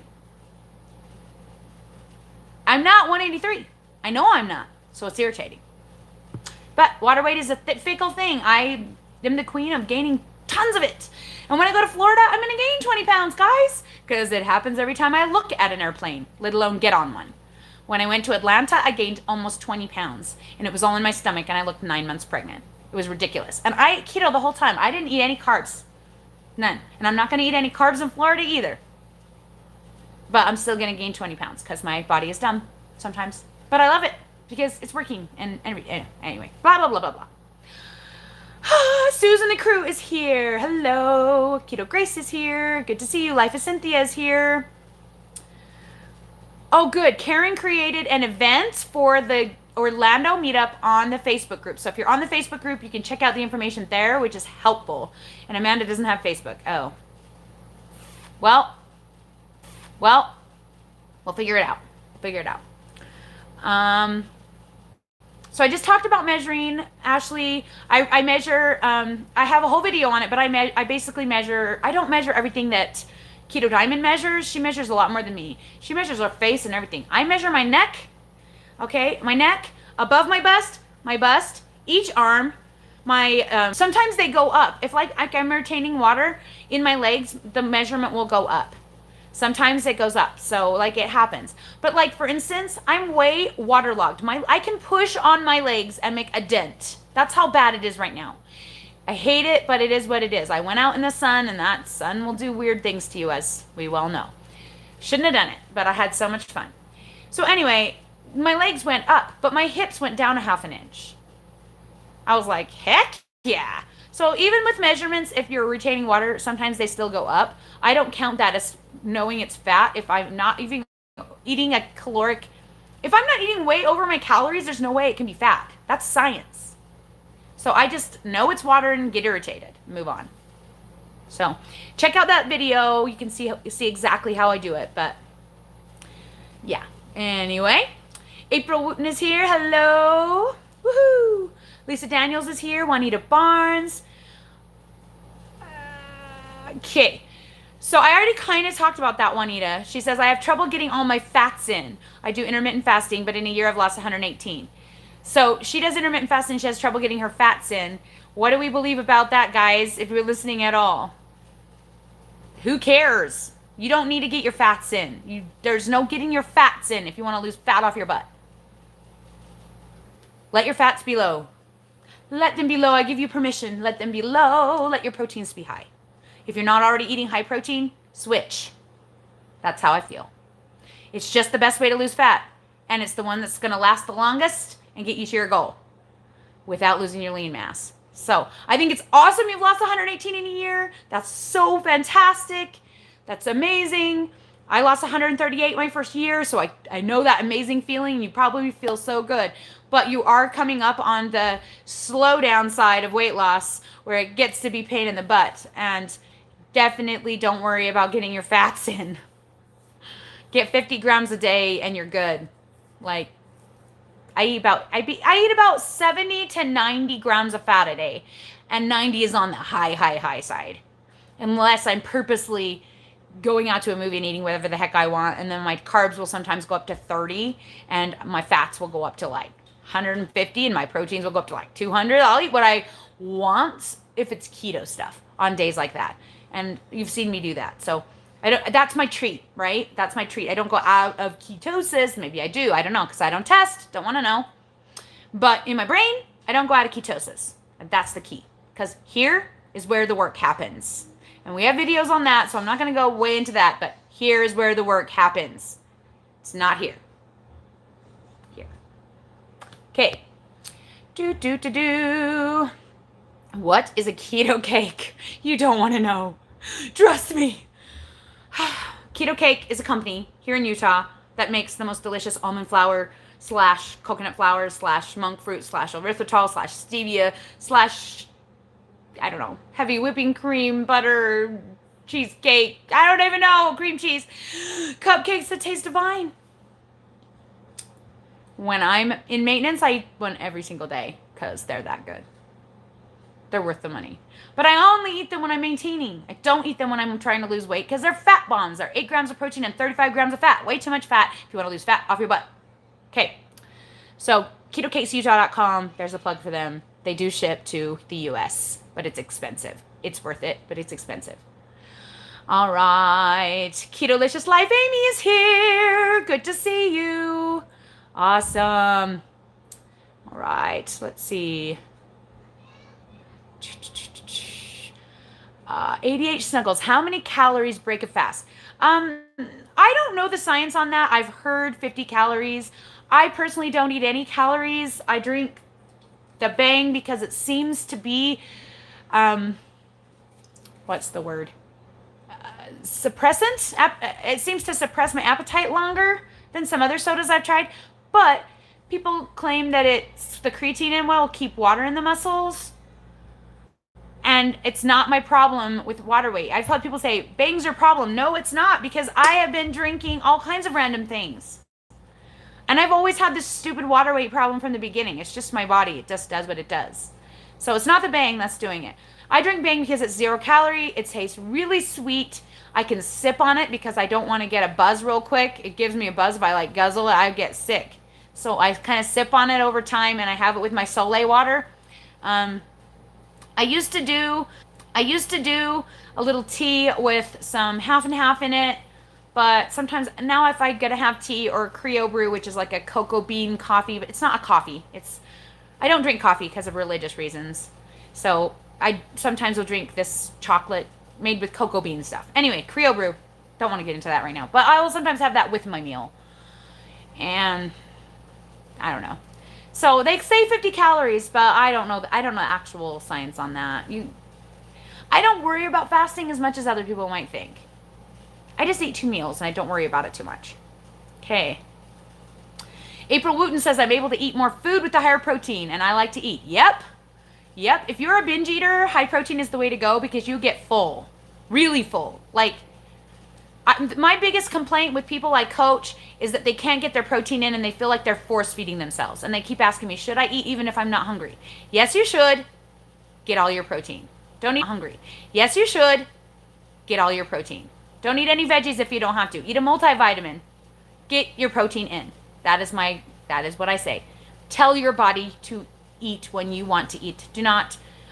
I'm not 183. I know I'm not. So it's irritating. But water weight is a fickle thing. I am the queen of gaining tons of it. And when I go to Florida, I'm going to gain 20 pounds, guys. Because it happens every time I look at an airplane, let alone get on one. When I went to Atlanta, I gained almost 20 pounds. And it was all in my stomach, and I looked 9 months pregnant. It was ridiculous. And I ate keto the whole time. I didn't eat any carbs. None. And I'm not going to eat any carbs in Florida either. But I'm still going to gain 20 pounds because my body is dumb sometimes. But I love it because it's working. And anyway, blah, blah, blah, blah, blah. Susan the crew is here. Hello. Keto Grace is here. Good to see you. Life of Cynthia is here. Oh, good. Karen created an event for the Orlando meetup on the Facebook group. So if you're on the Facebook group, you can check out the information there, which is helpful. And Amanda doesn't have Facebook. Oh. Well, we'll figure it out. So I just talked about measuring, Ashley. I measure, I have a whole video on it, but I basically measure, I don't measure everything that Keto Diamond measures. She measures a lot more than me. She measures her face and everything. I measure my neck, okay? My neck, above my bust, each arm, sometimes they go up. If like I'm retaining water in my legs, the measurement will go up. Sometimes it goes up, so like it happens. But like for instance, I'm way waterlogged. I can push on my legs and make a dent. That's how bad it is right now. I hate it, but it is what it is. I went out in the sun, and that sun will do weird things to you, as we well know. Shouldn't have done it, but I had so much fun. So anyway, my legs went up, but my hips went down 1/2 inch. I was like, heck yeah. So even with measurements, if you're retaining water, sometimes they still go up. I don't count that as knowing it's fat if I'm not even eating a caloric. If I'm not eating way over my calories, there's no way it can be fat. That's science. So I just know it's water and get irritated. Move on. So check out that video. You can see exactly how I do it. But yeah. Anyway, April Wooten is here. Hello. Woohoo. Lisa Daniels is here. Juanita Barnes. Okay. So I already kind of talked about that, Juanita. She says, I have trouble getting all my fats in. I do intermittent fasting, but in a year I've lost 118. So she does intermittent fasting. She has trouble getting her fats in. What do we believe about that, guys, if you're listening at all? Who cares? You don't need to get your fats in. There's no getting your fats in if you want to lose fat off your butt. Let your fats be low. Let them be low. I give you permission. Let them be low. Let your proteins be high. If you're not already eating high protein, switch. That's how I feel. It's just the best way to lose fat. And it's the one that's going to last the longest and get you to your goal without losing your lean mass. So I think it's awesome you've lost 118 in a year. That's so fantastic. That's amazing. I lost 138 my first year, so I know that amazing feeling. You probably feel so good. But you are coming up on the slow down side of weight loss where it gets to be pain in the butt. And definitely don't worry about getting your fats in. Get 50 grams a day and you're good. Like, I eat about 70 to 90 grams of fat a day. And 90 is on the high side. Unless I'm purposely going out to a movie and eating whatever the heck I want. And then my carbs will sometimes go up to 30. And my fats will go up to like 150. And my proteins will go up to like 200. I'll eat what I want if it's keto stuff on days like that. And you've seen me do that. So That's my treat, right? That's my treat. I don't go out of ketosis. Maybe I do. I don't know because I don't test. Don't want to know. But in my brain, I don't go out of ketosis. And that's the key. Because here is where the work happens. And we have videos on that, so I'm not going to go way into that. But here is where the work happens. It's not here. Here. Okay. What is a keto cake? You don't want to know. Trust me. Keto Cake is a company here in Utah that makes the most delicious almond flour / coconut flour / monk fruit / erythritol / stevia / I don't know, heavy whipping cream, butter, cheesecake, I don't even know, cream cheese, cupcakes that taste divine. When I'm in maintenance, I eat one every single day because they're that good. They're worth the money. But I only eat them when I'm maintaining. I don't eat them when I'm trying to lose weight because they're fat bombs. They're 8 grams of protein and 35 grams of fat. Way too much fat if you want to lose fat off your butt. Okay. So, ketocakesutah.com. There's a plug for them. They do ship to the U.S., but it's expensive. It's worth it, but it's expensive. All right. Ketolicious Life Amy is here. Good to see you. Awesome. All right. Let's see. 88 Snuggles. How many calories break a fast? I don't know the science on that. I've heard 50 calories. I personally don't eat any calories. I drink the Bang because it seems to be, what's the word? Suppressant. It seems to suppress my appetite longer than some other sodas I've tried. But people claim that it's the creatine in will keep water in the muscles. And it's not my problem with water weight. I've had people say, Bang's your problem. No, it's not, because I have been drinking all kinds of random things. And I've always had this stupid water weight problem from the beginning. It's just my body. It just does what it does. So it's not the Bang that's doing it. I drink Bang because it's 0 calorie. It tastes really sweet. I can sip on it because I don't want to get a buzz real quick. It gives me a buzz. If I like guzzle it, I get sick. So I kind of sip on it over time, and I have it with my Soleil water. I used to do a little tea with some half and half in it, but sometimes now if I gotta have tea or Creo brew, which is like a cocoa bean coffee, but it's not a coffee. I don't drink coffee because of religious reasons. So I sometimes will drink this chocolate made with cocoa bean stuff. Anyway, Creo brew. Don't want to get into that right now, but I will sometimes have that with my meal. And I don't know. So they say 50 calories, but I don't know the actual science on that. I don't worry about fasting as much as other people might think. I just eat 2 meals and I don't worry about it too much. Okay. April Wooten says, I'm able to eat more food with the higher protein and I like to eat. Yep. If you're a binge eater, high protein is the way to go because you get full. Really full. Like, my biggest complaint with people I coach is that they can't get their protein in and they feel like they're force feeding themselves. And they keep asking me, should I eat even if I'm not hungry? Yes, you should. Get all your protein. Don't eat hungry. Yes, you should. Get all your protein. Don't eat any veggies if you don't have to. Eat a multivitamin. Get your protein in. That is what I say. Tell your body to eat when you want to eat.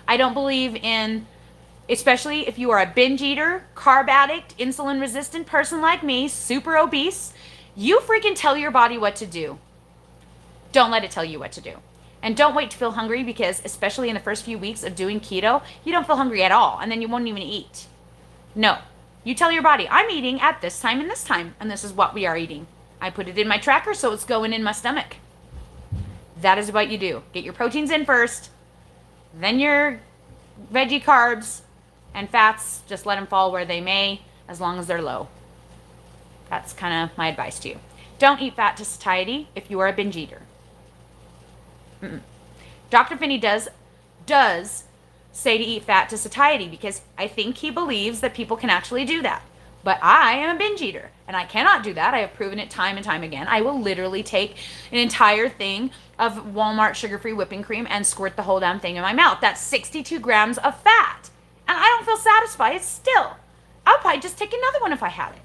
I don't believe in, especially if you are a binge eater, carb addict, insulin resistant person like me, super obese, you freaking tell your body what to do. Don't let it tell you what to do. And don't wait to feel hungry because, especially in the first few weeks of doing keto, you don't feel hungry at all and then you won't even eat. No. You tell your body, I'm eating at this time and this is what we are eating. I put it in my tracker so it's going in my stomach. That is what you do. Get your proteins in first, then your veggie carbs, and fats, just let them fall where they may, as long as they're low. That's kind of my advice to you. Don't eat fat to satiety if you are a binge eater. Dr. Finney does say to eat fat to satiety because I think he believes that people can actually do that. But I am a binge eater and I cannot do that. I have proven it time and time again. I will literally take an entire thing of Walmart sugar-free whipping cream and squirt the whole damn thing in my mouth. That's 62 grams of fat. And I don't feel satisfied still. I'll probably just take another one if I had it.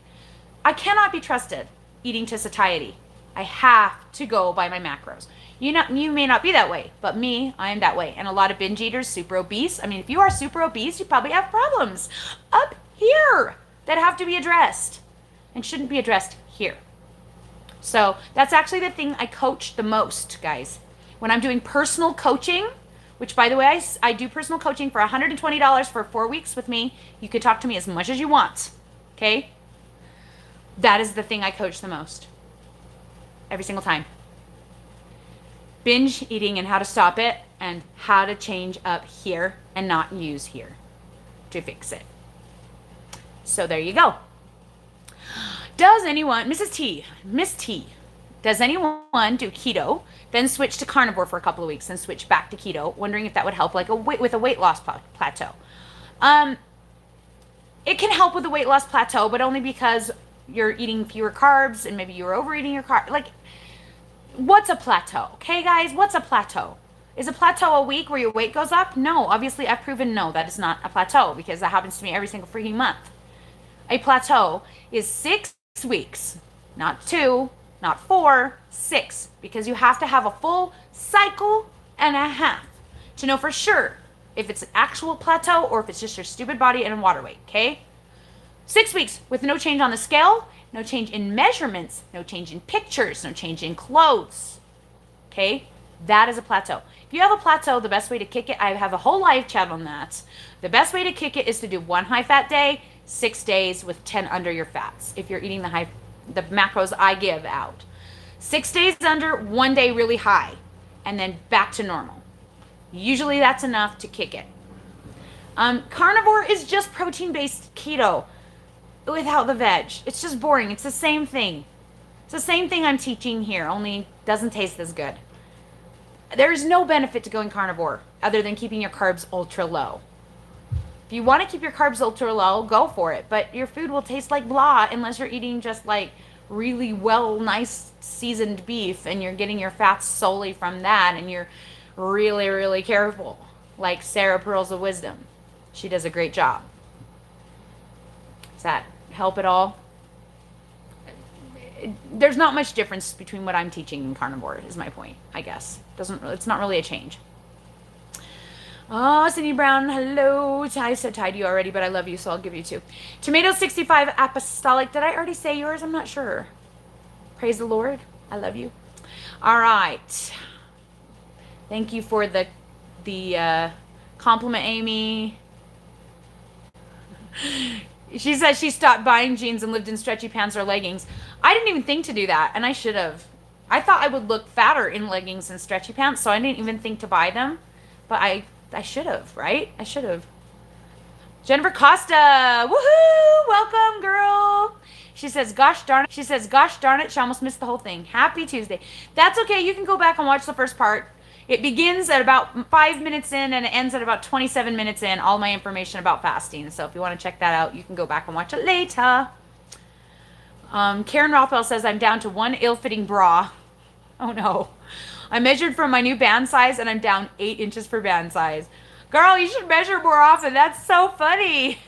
I cannot be trusted eating to satiety. I have to go by my macros. You may not be that way, but me, I am that way. And a lot of binge eaters, super obese. I mean, if you are super obese, you probably have problems up here. that have to be addressed and shouldn't be addressed here. So that's actually the thing I coach the most, guys. When I'm doing personal coaching, which by the way, I do personal coaching for $120 for 4 weeks with me. You could talk to me as much as you want. Okay? That is the thing I coach the most. Every single time. Binge eating and how to stop it, and how to change up here and not use here to fix it. So there you go. Does anyone, Miss T, does anyone do keto, then switch to carnivore for a couple of weeks, and switch back to keto, wondering if that would help like with a weight loss plateau? It can help with the weight loss plateau, but only because you're eating fewer carbs and maybe you're overeating your carbs. Like, what's a plateau? Okay, guys, what's a plateau? Is a plateau a week where your weight goes up? No, obviously I've proven no, that is not a plateau, because that happens to me every single freaking month. A plateau is 6 weeks, not 2, not 4, 6, because you have to have a full cycle and a half to know for sure if it's an actual plateau or if it's just your stupid body and water weight, okay? 6 weeks with no change on the scale, no change in measurements, no change in pictures, no change in clothes, okay? That is a plateau. If you have a plateau, the best way to kick it, I have a whole live chat on that. The best way to kick it is to do 1 high fat day, 6 days with 10 under your fats. If you're eating the macros I give out. 6 days under, 1 day really high, and then back to normal. Usually that's enough to kick it. Carnivore is just protein-based keto without the veg. It's just boring. It's the same thing. It's the same thing I'm teaching here, only doesn't taste as good. There is no benefit to going carnivore other than keeping your carbs ultra low. If you want to keep your carbs ultra low, go for it. But your food will taste like blah unless you're eating just like really nice seasoned beef and you're getting your fats solely from that and you're really, really careful. Like Sarah Pearls of Wisdom. She does a great job. Does that help at all? There's not much difference between what I'm teaching and carnivore is my point, I guess. It's not really a change. Oh, Cindy Brown, hello. I said hi to you already, but I love you, so I'll give you 2. Tomato 65 Apostolic. Did I already say yours? I'm not sure. Praise the Lord. I love you. All right. Thank you for the compliment, Amy. She says she stopped buying jeans and lived in stretchy pants or leggings. I didn't even think to do that, and I should have. I thought I would look fatter in leggings and stretchy pants, so I didn't even think to buy them. But I should have, right? I should have. Jennifer Costa, woohoo! Welcome, girl. She says, gosh darn it. She almost missed the whole thing. Happy Tuesday. That's okay. You can go back and watch the first part. It begins at about 5 minutes in and it ends at about 27 minutes in. All my information about fasting. So if you want to check that out, you can go back and watch it later. Karen Rothwell says, I'm down to 1 ill-fitting bra. Oh no. I measured for my new band size and I'm down 8 inches for band size. Girl, you should measure more often. That's so funny.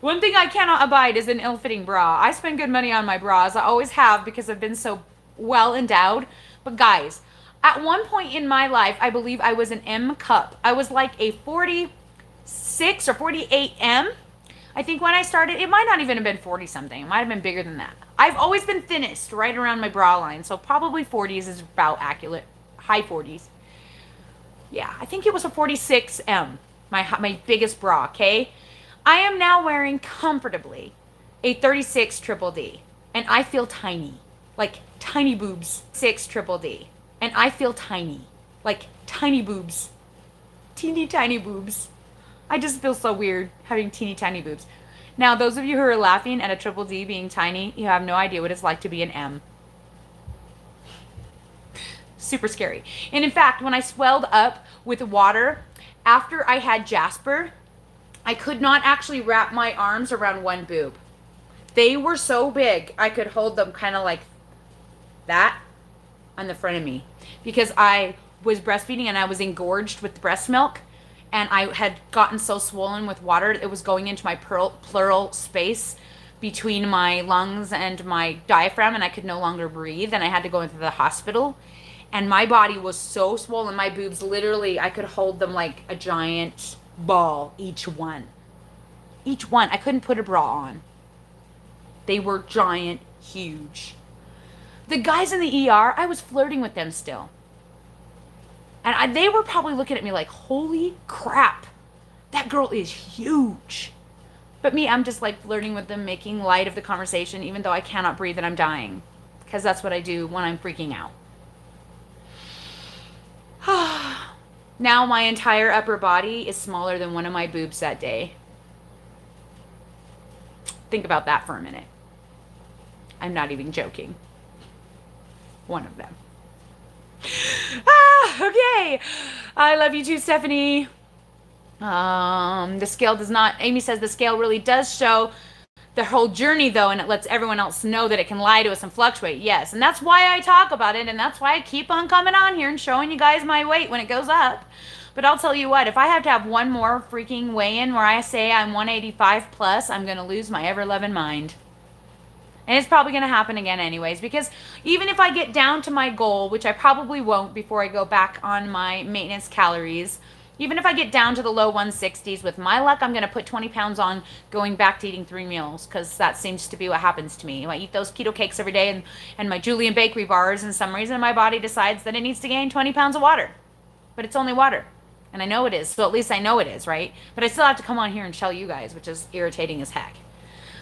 One thing I cannot abide is an ill-fitting bra. I spend good money on my bras. I always have because I've been so well endowed. But guys, at one point in my life, I believe I was an M cup. I was like a 46 or 48 M. I think when I started, it might not even have been 40 something. It might have been bigger than that. I've always been thinnest right around my bra line. So probably 40s is about accurate. High 40s. Yeah, I think it was a 46 M. My biggest bra, okay? I am now wearing comfortably a 36 triple D. And I feel tiny. Like tiny boobs. 6 triple D. And I feel tiny. Like tiny boobs. Teeny tiny boobs. I just feel so weird having teeny tiny boobs. Now, those of you who are laughing at a triple D being tiny, you have no idea what it's like to be an M. Super scary. And in fact, when I swelled up with water, after I had Jasper, I could not actually wrap my arms around one boob. They were so big, I could hold them kind of like that on the front of me. Because I was breastfeeding and I was engorged with breast milk. And I had gotten so swollen with water, it was going into my pleural space between my lungs and my diaphragm, and I could no longer breathe, and I had to go into the hospital. And my body was so swollen, my boobs literally, I could hold them like a giant ball, each one. Each one. I couldn't put a bra on. They were giant, huge. The guys in the ER, I was flirting with them still. And they were probably looking at me like, holy crap, that girl is huge. But me, I'm just like flirting with them, making light of the conversation, even though I cannot breathe and I'm dying. Because that's what I do when I'm freaking out. Now my entire upper body is smaller than one of my boobs that day. Think about that for a minute. I'm not even joking. One of them. Okay. I love you too, Stephanie. The scale does not, Amy says the scale really does show the whole journey though, and it lets everyone else know that it can lie to us and fluctuate. Yes, and that's why I talk about it, and that's why I keep on coming on here and showing you guys my weight when it goes up. But I'll tell you what, if I have to have one more freaking weigh-in where I say I'm 185 plus, I'm going to lose my ever-loving mind. And it's probably going to happen again anyways, because even if I get down to my goal, which I probably won't before I go back on my maintenance calories, even if I get down to the low 160s, with my luck, I'm going to put 20 pounds on going back to eating 3 meals, because that seems to be what happens to me. I eat those keto cakes every day and my Julian bakery bars, and some reason my body decides that it needs to gain 20 pounds of water. But it's only water. And I know it is, so at least I know it is, right? But I still have to come on here and tell you guys, which is irritating as heck.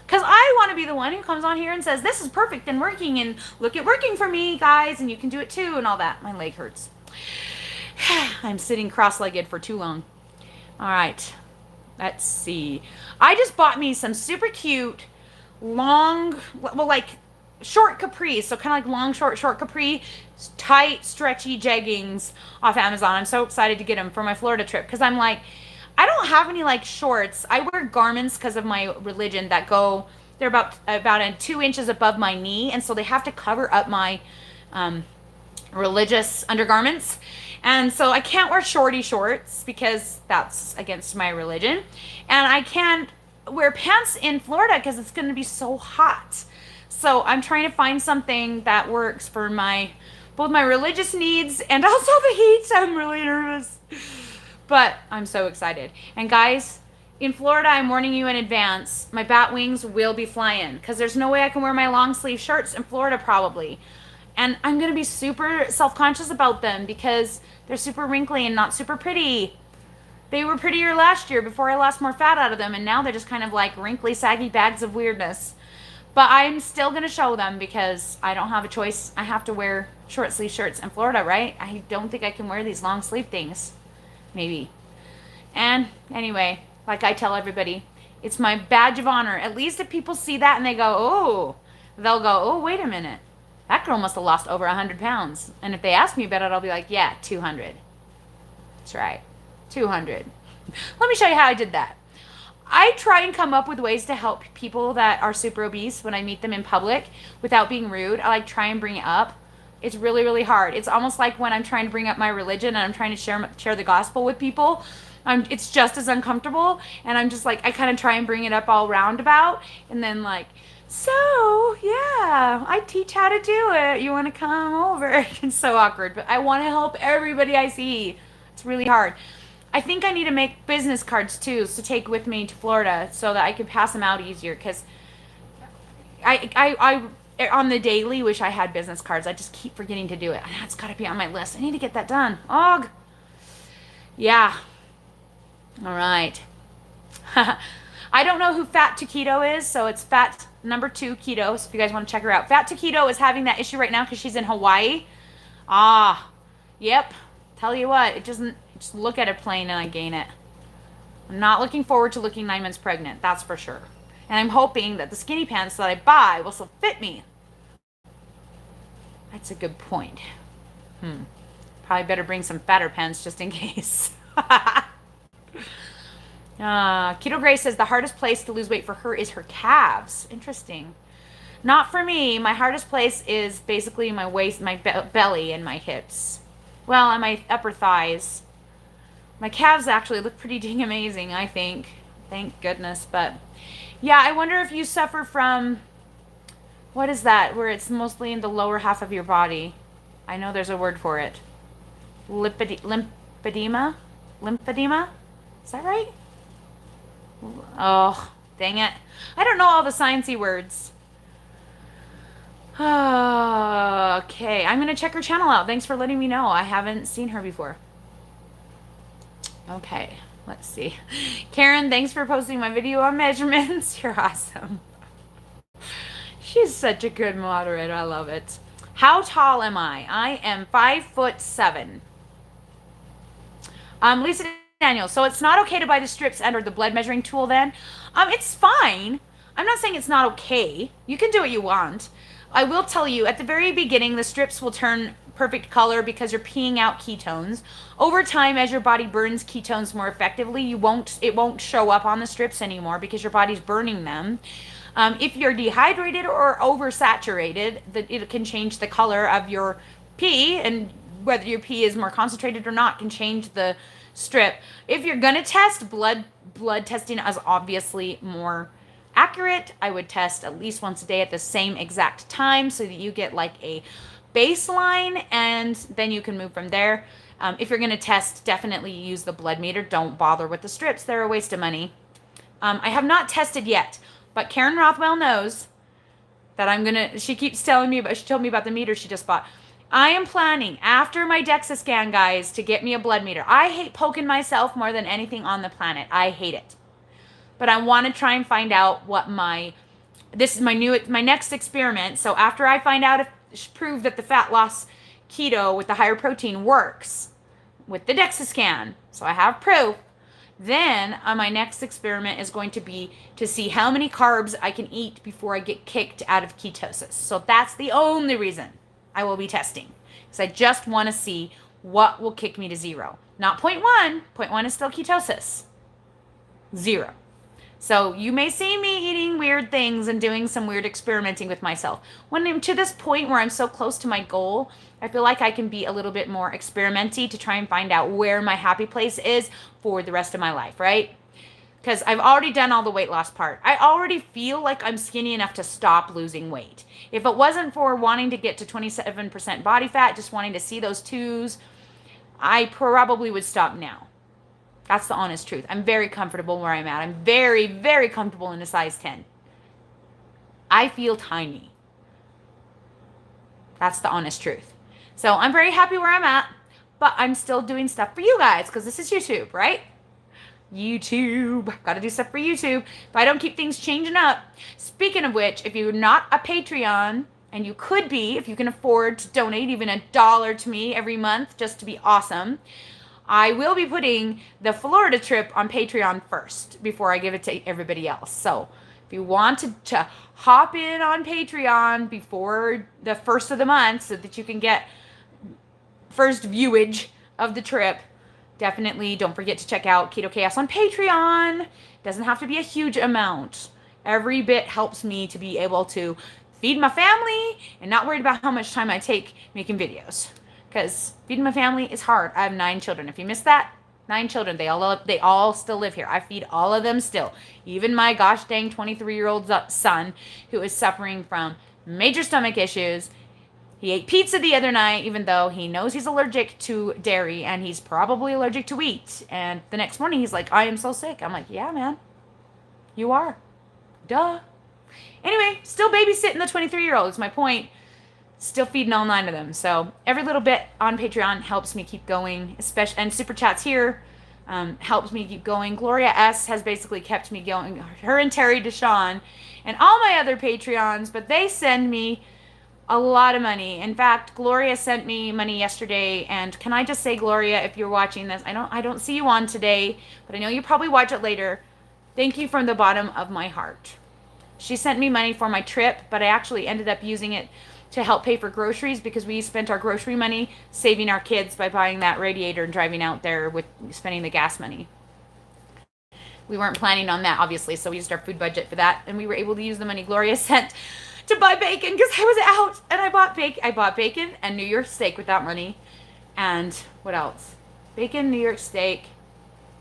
Because I want to be the one who comes on here and says, this is perfect and working, and look at working for me, guys, and you can do it too, and all that. My leg hurts. I'm sitting cross-legged for too long. All right. Let's see. I just bought me some super cute, long, well, like short capris. So kind of like long, short capri, tight, stretchy jeggings off Amazon. I'm so excited to get them for my Florida trip, because I'm like, I don't have any like shorts. I wear garments because of my religion that go, they're about 2 inches above my knee, and so they have to cover up my religious undergarments. And so I can't wear shorty shorts because that's against my religion. And I can't wear pants in Florida because it's going to be so hot. So I'm trying to find something that works for both my religious needs and also the heat. I'm really nervous. But I'm so excited. And guys, in Florida, I'm warning you in advance, my bat wings will be flying, because there's no way I can wear my long sleeve shirts in Florida probably. And I'm going to be super self-conscious about them because they're super wrinkly and not super pretty. They were prettier last year before I lost more fat out of them, and now they're just kind of like wrinkly, saggy bags of weirdness. But I'm still going to show them because I don't have a choice. I have to wear short sleeve shirts in Florida, right? I don't think I can wear these long sleeve things. Maybe. And anyway, like I tell everybody, it's my badge of honor. At least if people see that and they go, oh, they'll go, oh, wait a minute. That girl must have lost over 100 pounds. And if they ask me about it, I'll be like, yeah, 200. That's right. 200. Let me show you how I did that. I try and come up with ways to help people that are super obese when I meet them in public without being rude. I like try and bring it up. It's really, really hard. It's almost like when I'm trying to bring up my religion and I'm trying to share the gospel with people. It's just as uncomfortable. And I'm just like, I kind of try and bring it up all roundabout. And then like, so yeah, I teach how to do it. You want to come over? It's so awkward, but I want to help everybody I see. It's really hard. I think I need to make business cards too to take with me to Florida so that I can pass them out easier, because I on the daily wish I had business cards. I just keep forgetting to do it. That's got to be on my list. I need to get that done. Ugh. Yeah. All right. I don't know who Fat to Keto is, so it's Fat number 2 Keto. So if you guys want to check her out, Fat to Keto is having that issue right now because she's in Hawaii. Ah, yep. Tell you what, it doesn't. Just look at a plane and I gain it. I'm not looking forward to looking 9 months pregnant, that's for sure. And I'm hoping that the skinny pants that I buy will still fit me. That's a good point. Probably better bring some fatter pants just in case. Keto Grace says the hardest place to lose weight for her is her calves. Interesting. Not for me. My hardest place is basically my waist, my belly, and my hips. Well, and my upper thighs. My calves actually look pretty dang amazing, I think. Thank goodness. But yeah, I wonder if you suffer from, what is that, where it's mostly in the lower half of your body. I know there's a word for it. Lymphedema? Lymphedema? Is that right? Oh, dang it. I don't know all the sciencey words. Okay, I'm gonna check her channel out. Thanks for letting me know. I haven't seen her before. Okay, let's see. Karen, thanks for posting my video on measurements. You're awesome. She's such a good moderator. I love it. How tall am I? I am 5'7". Lisa Daniels. So it's not okay to buy the strips and or the blood measuring tool then? It's fine. I'm not saying it's not okay. You can do what you want. I will tell you at the very beginning, the strips will turn perfect color because you're peeing out ketones. Over time, as your body burns ketones more effectively, it won't show up on the strips anymore because your body's burning them. If you're dehydrated or oversaturated, it can change the color of your pee, and whether your pee is more concentrated or not can change the strip. If you're gonna test, blood testing is obviously more accurate. I would test at least once a day at the same exact time so that you get like a baseline, and then you can move from there. If you're gonna test, definitely use the blood meter. Don't bother with the strips. They're a waste of money. I have not tested yet, but Karen Rothwell knows that she keeps telling me she told me about the meter she just bought. I am planning after my DEXA scan, guys, to get me a blood meter. I hate poking myself more than anything on the planet. I hate it. But I want to try and find out what this is my next experiment. So after I find out prove that the fat loss keto with the higher protein works with the DEXA scan, so I have proof, then my next experiment is going to be to see how many carbs I can eat before I get kicked out of ketosis. So that's the only reason I will be testing, because I just want to see what will kick me to 0. Not 0.1. 0.1 is still ketosis. 0. So you may see me eating weird things and doing some weird experimenting with myself. When I'm to this point where I'm so close to my goal, I feel like I can be a little bit more experimenty to try and find out where my happy place is for the rest of my life, right? Because I've already done all the weight loss part. I already feel like I'm skinny enough to stop losing weight. If it wasn't for wanting to get to 27% body fat, just wanting to see those twos, I probably would stop now. That's the honest truth. I'm very comfortable where I'm at. I'm very, very comfortable in a size 10. I feel tiny. That's the honest truth. So I'm very happy where I'm at, but I'm still doing stuff for you guys because this is YouTube, right? YouTube. Got to do stuff for YouTube. If I don't keep things changing up. Speaking of which, if you're not a Patreon, and you could be, if you can afford to donate even $1 to me every month just to be awesome, I will be putting the Florida trip on Patreon first before I give it to everybody else. So if you want to hop in on Patreon before the first of the month so that you can get first viewage of the trip, definitely don't forget to check out Keto Chaos on Patreon. Doesn't have to be a huge amount. Every bit helps me to be able to feed my family and not worried about how much time I take making videos. Because feeding my family is hard. I have 9 children. If you missed that, 9 children. They all still live here. I feed all of them still. Even my gosh dang 23-year-old son who is suffering from major stomach issues. He ate pizza the other night, even though he knows he's allergic to dairy and he's probably allergic to wheat. And the next morning he's like, I am so sick. I'm like, yeah, man, you are. Duh. Anyway, still babysitting the 23-year-old is my point. Still feeding all 9 of them. So every little bit on Patreon helps me keep going, especially, and Super Chats here helps me keep going. Gloria S. has basically kept me going. Her and Terry Deshawn and all my other Patreons, but they send me a lot of money. In fact, Gloria sent me money yesterday, and can I just say, Gloria, if you're watching this, I don't see you on today, but I know you probably watch it later. Thank you from the bottom of my heart. She sent me money for my trip, but I actually ended up using it to help pay for groceries because we spent our grocery money saving our kids by buying that radiator and driving out there with spending the gas money. We weren't planning on that, obviously, so we used our food budget for that, and we were able to use the money Gloria sent to buy bacon because I was out, and I bought bacon and New York steak with that money. And what else? Bacon, New York steak,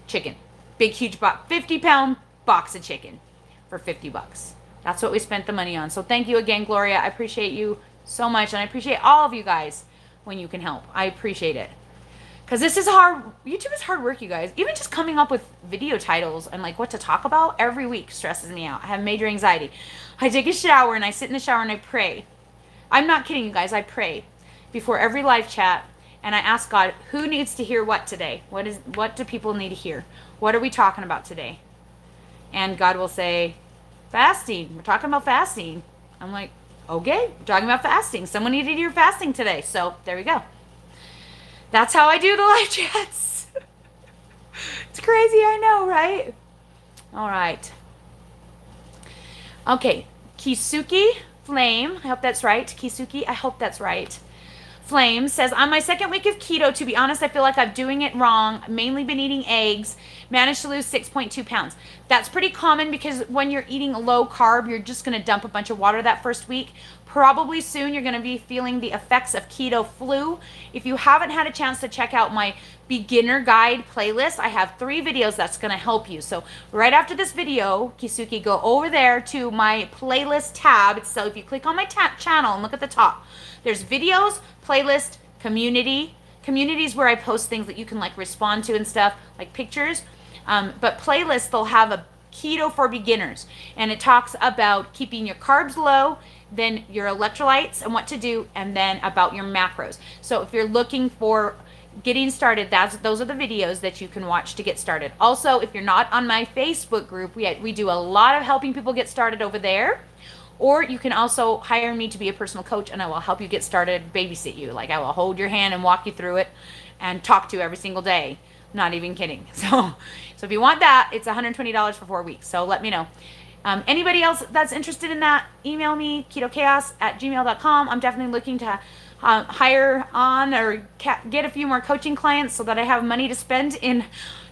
chicken. Big, huge 50-pound box of chicken for $50. That's what we spent the money on. So thank you again, Gloria. I appreciate you so much, and I appreciate all of you guys when you can help. I appreciate it. Because this is hard. YouTube is hard work, you guys. Even just coming up with video titles and like what to talk about every week stresses me out. I have major anxiety. I take a shower and I sit in the shower and I pray. I'm not kidding, you guys. I pray before every live chat and I ask God, who needs to hear what today? What do people need to hear? What are we talking about today? And God will say, fasting. We're talking about fasting. I'm like, okay, we're talking about fasting. Someone needed to hear fasting today. So there we go. That's how I do the live chats. It's crazy, I know, right? All right. Okay, Kisuki Flame, I hope that's right. Kisuki, I hope that's right. Flame says, on my second week of keto, to be honest, I feel like I'm doing it wrong. Mainly been eating eggs. Managed to lose 6.2 pounds. That's pretty common because when you're eating low carb, you're just going to dump a bunch of water that first week. Probably soon you're going to be feeling the effects of keto flu. If you haven't had a chance to check out my beginner guide playlist, I have 3 videos that's going to help you. So right after this video, Kisuki, go over there to my playlist tab. So if you click on my channel and look at the top, there's videos, playlist, community. Community is where I post things that you can like respond to and stuff, like pictures. But playlists, they'll have a keto for beginners, and it talks about keeping your carbs low, then your electrolytes and what to do, and then about your macros. So if you're looking for getting started, those are the videos that you can watch to get started. Also, if you're not on my Facebook group, we do a lot of helping people get started over there. Or you can also hire me to be a personal coach, and I will help you get started, babysit you. Like I will hold your hand and walk you through it and talk to you every single day. Not even kidding. So if you want that, it's $120 for 4 weeks. So let me know. Anybody else that's interested in that, email me, ketochaos@gmail.com. I'm definitely looking to hire on or get a few more coaching clients so that I have money to spend in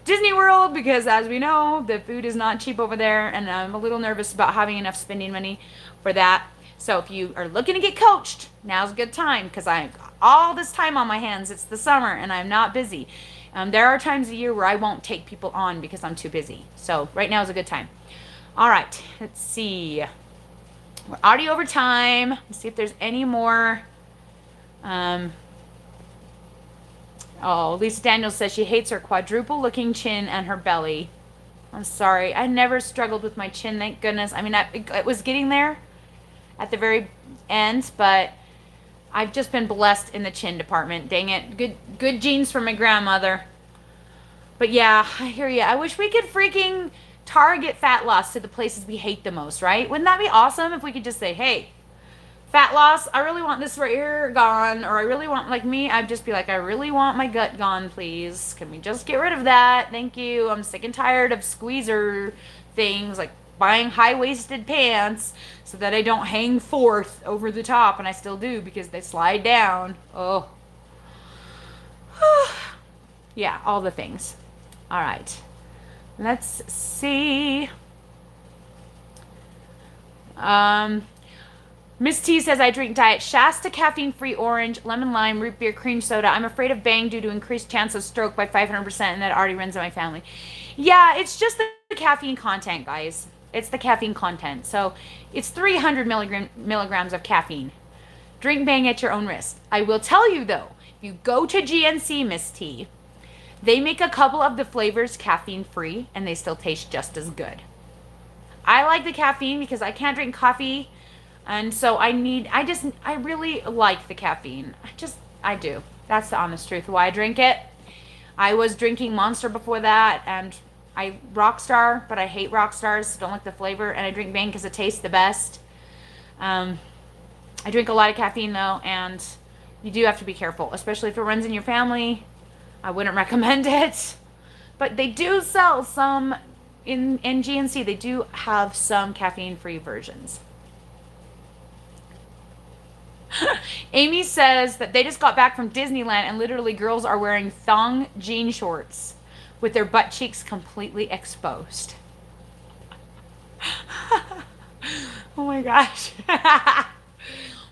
Disney World, because as we know, the food is not cheap over there, and I'm a little nervous about having enough spending money for that. So if you are looking to get coached, now's a good time, because I have all this time on my hands. It's the summer and I'm not busy. There are times a year where I won't take people on because I'm too busy. So right now is a good time. All right, let's see. We're already over time. Let's see if there's any more. Oh, Lisa Daniels says she hates her quadruple looking chin and her belly. I'm sorry. I never struggled with my chin, thank goodness. I mean, it was getting there at the very end, but I've just been blessed in the chin department. Dang it. Good genes from my grandmother. But yeah, I hear you. I wish we could freaking target fat loss to the places we hate the most, right? Wouldn't that be awesome if we could just say, hey, fat loss, I really want this right here gone, or I really want, like me, I'd just be like, I really want my gut gone, please. Can we just get rid of that? Thank you. I'm sick and tired of squeezer things, like buying high-waisted pants so that I don't hang forth over the top, and I still do because they slide down. Oh. Yeah, all the things. All right. Let's see. Miss T says, I drink Diet Shasta caffeine-free orange, lemon lime, root beer, cream soda. I'm afraid of Bang due to increased chance of stroke by 500%, and that already runs in my family. Yeah, it's just the caffeine content, guys. It's the caffeine content. So it's 300 milligrams of caffeine. Drink Bang at your own risk. I will tell you, though, if you go to GNC, Miss T, they make a couple of the flavors caffeine-free, and they still taste just as good. I like the caffeine because I can't drink coffee. And so I really like the caffeine. I do. That's the honest truth why I drink it. I was drinking Monster before that, and Rockstar, but I hate Rockstars. Don't like the flavor. And I drink Bang because it tastes the best. I drink a lot of caffeine though, and you do have to be careful, especially if it runs in your family. I wouldn't recommend it. But they do sell some in GNC. They do have some caffeine-free versions. Amy says that they just got back from Disneyland and literally girls are wearing thong jean shorts with their butt cheeks completely exposed. Oh my gosh.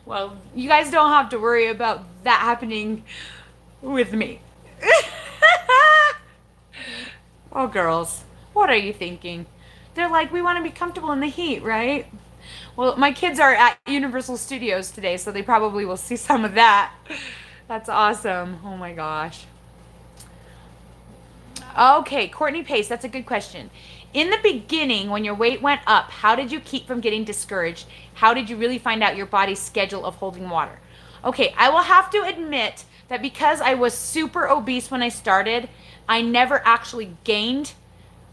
Well, you guys don't have to worry about that happening with me. Oh, girls, what are you thinking? They're like, we want to be comfortable in the heat, right? Well, my kids are at Universal Studios today, so they probably will see some of that. That's awesome. Oh my gosh. Okay, Courtney Pace, that's a good question. In the beginning, when your weight went up, how did you keep from getting discouraged? How did you really find out your body's schedule of holding water? Okay, I will have to admit that because I was super obese when I started, I never actually gained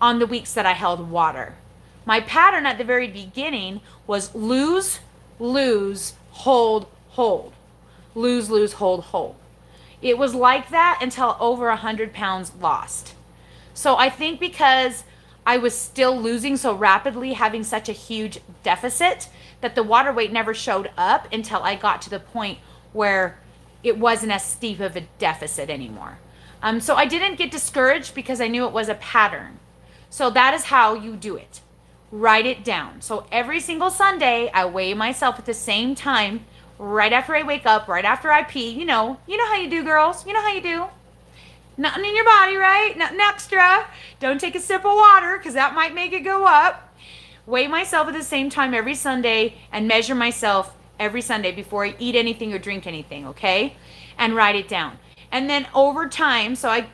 on the weeks that I held water. My pattern at the very beginning was lose, lose, hold, hold. Lose, lose, hold, hold. It was like that until over 100 pounds lost. So I think because I was still losing so rapidly, having such a huge deficit, that the water weight never showed up until I got to the point where it wasn't as steep of a deficit anymore. So I didn't get discouraged because I knew it was a pattern. So that is how you do it. Write it down. So every single Sunday, I weigh myself at the same time, right after I wake up, right after I pee. You know how you do, girls. You know how you do. Nothing in your body, right? Nothing extra. Don't take a sip of water because that might make it go up. Weigh myself at the same time every Sunday and measure myself every Sunday before I eat anything or drink anything, okay? And write it down. And then over time, so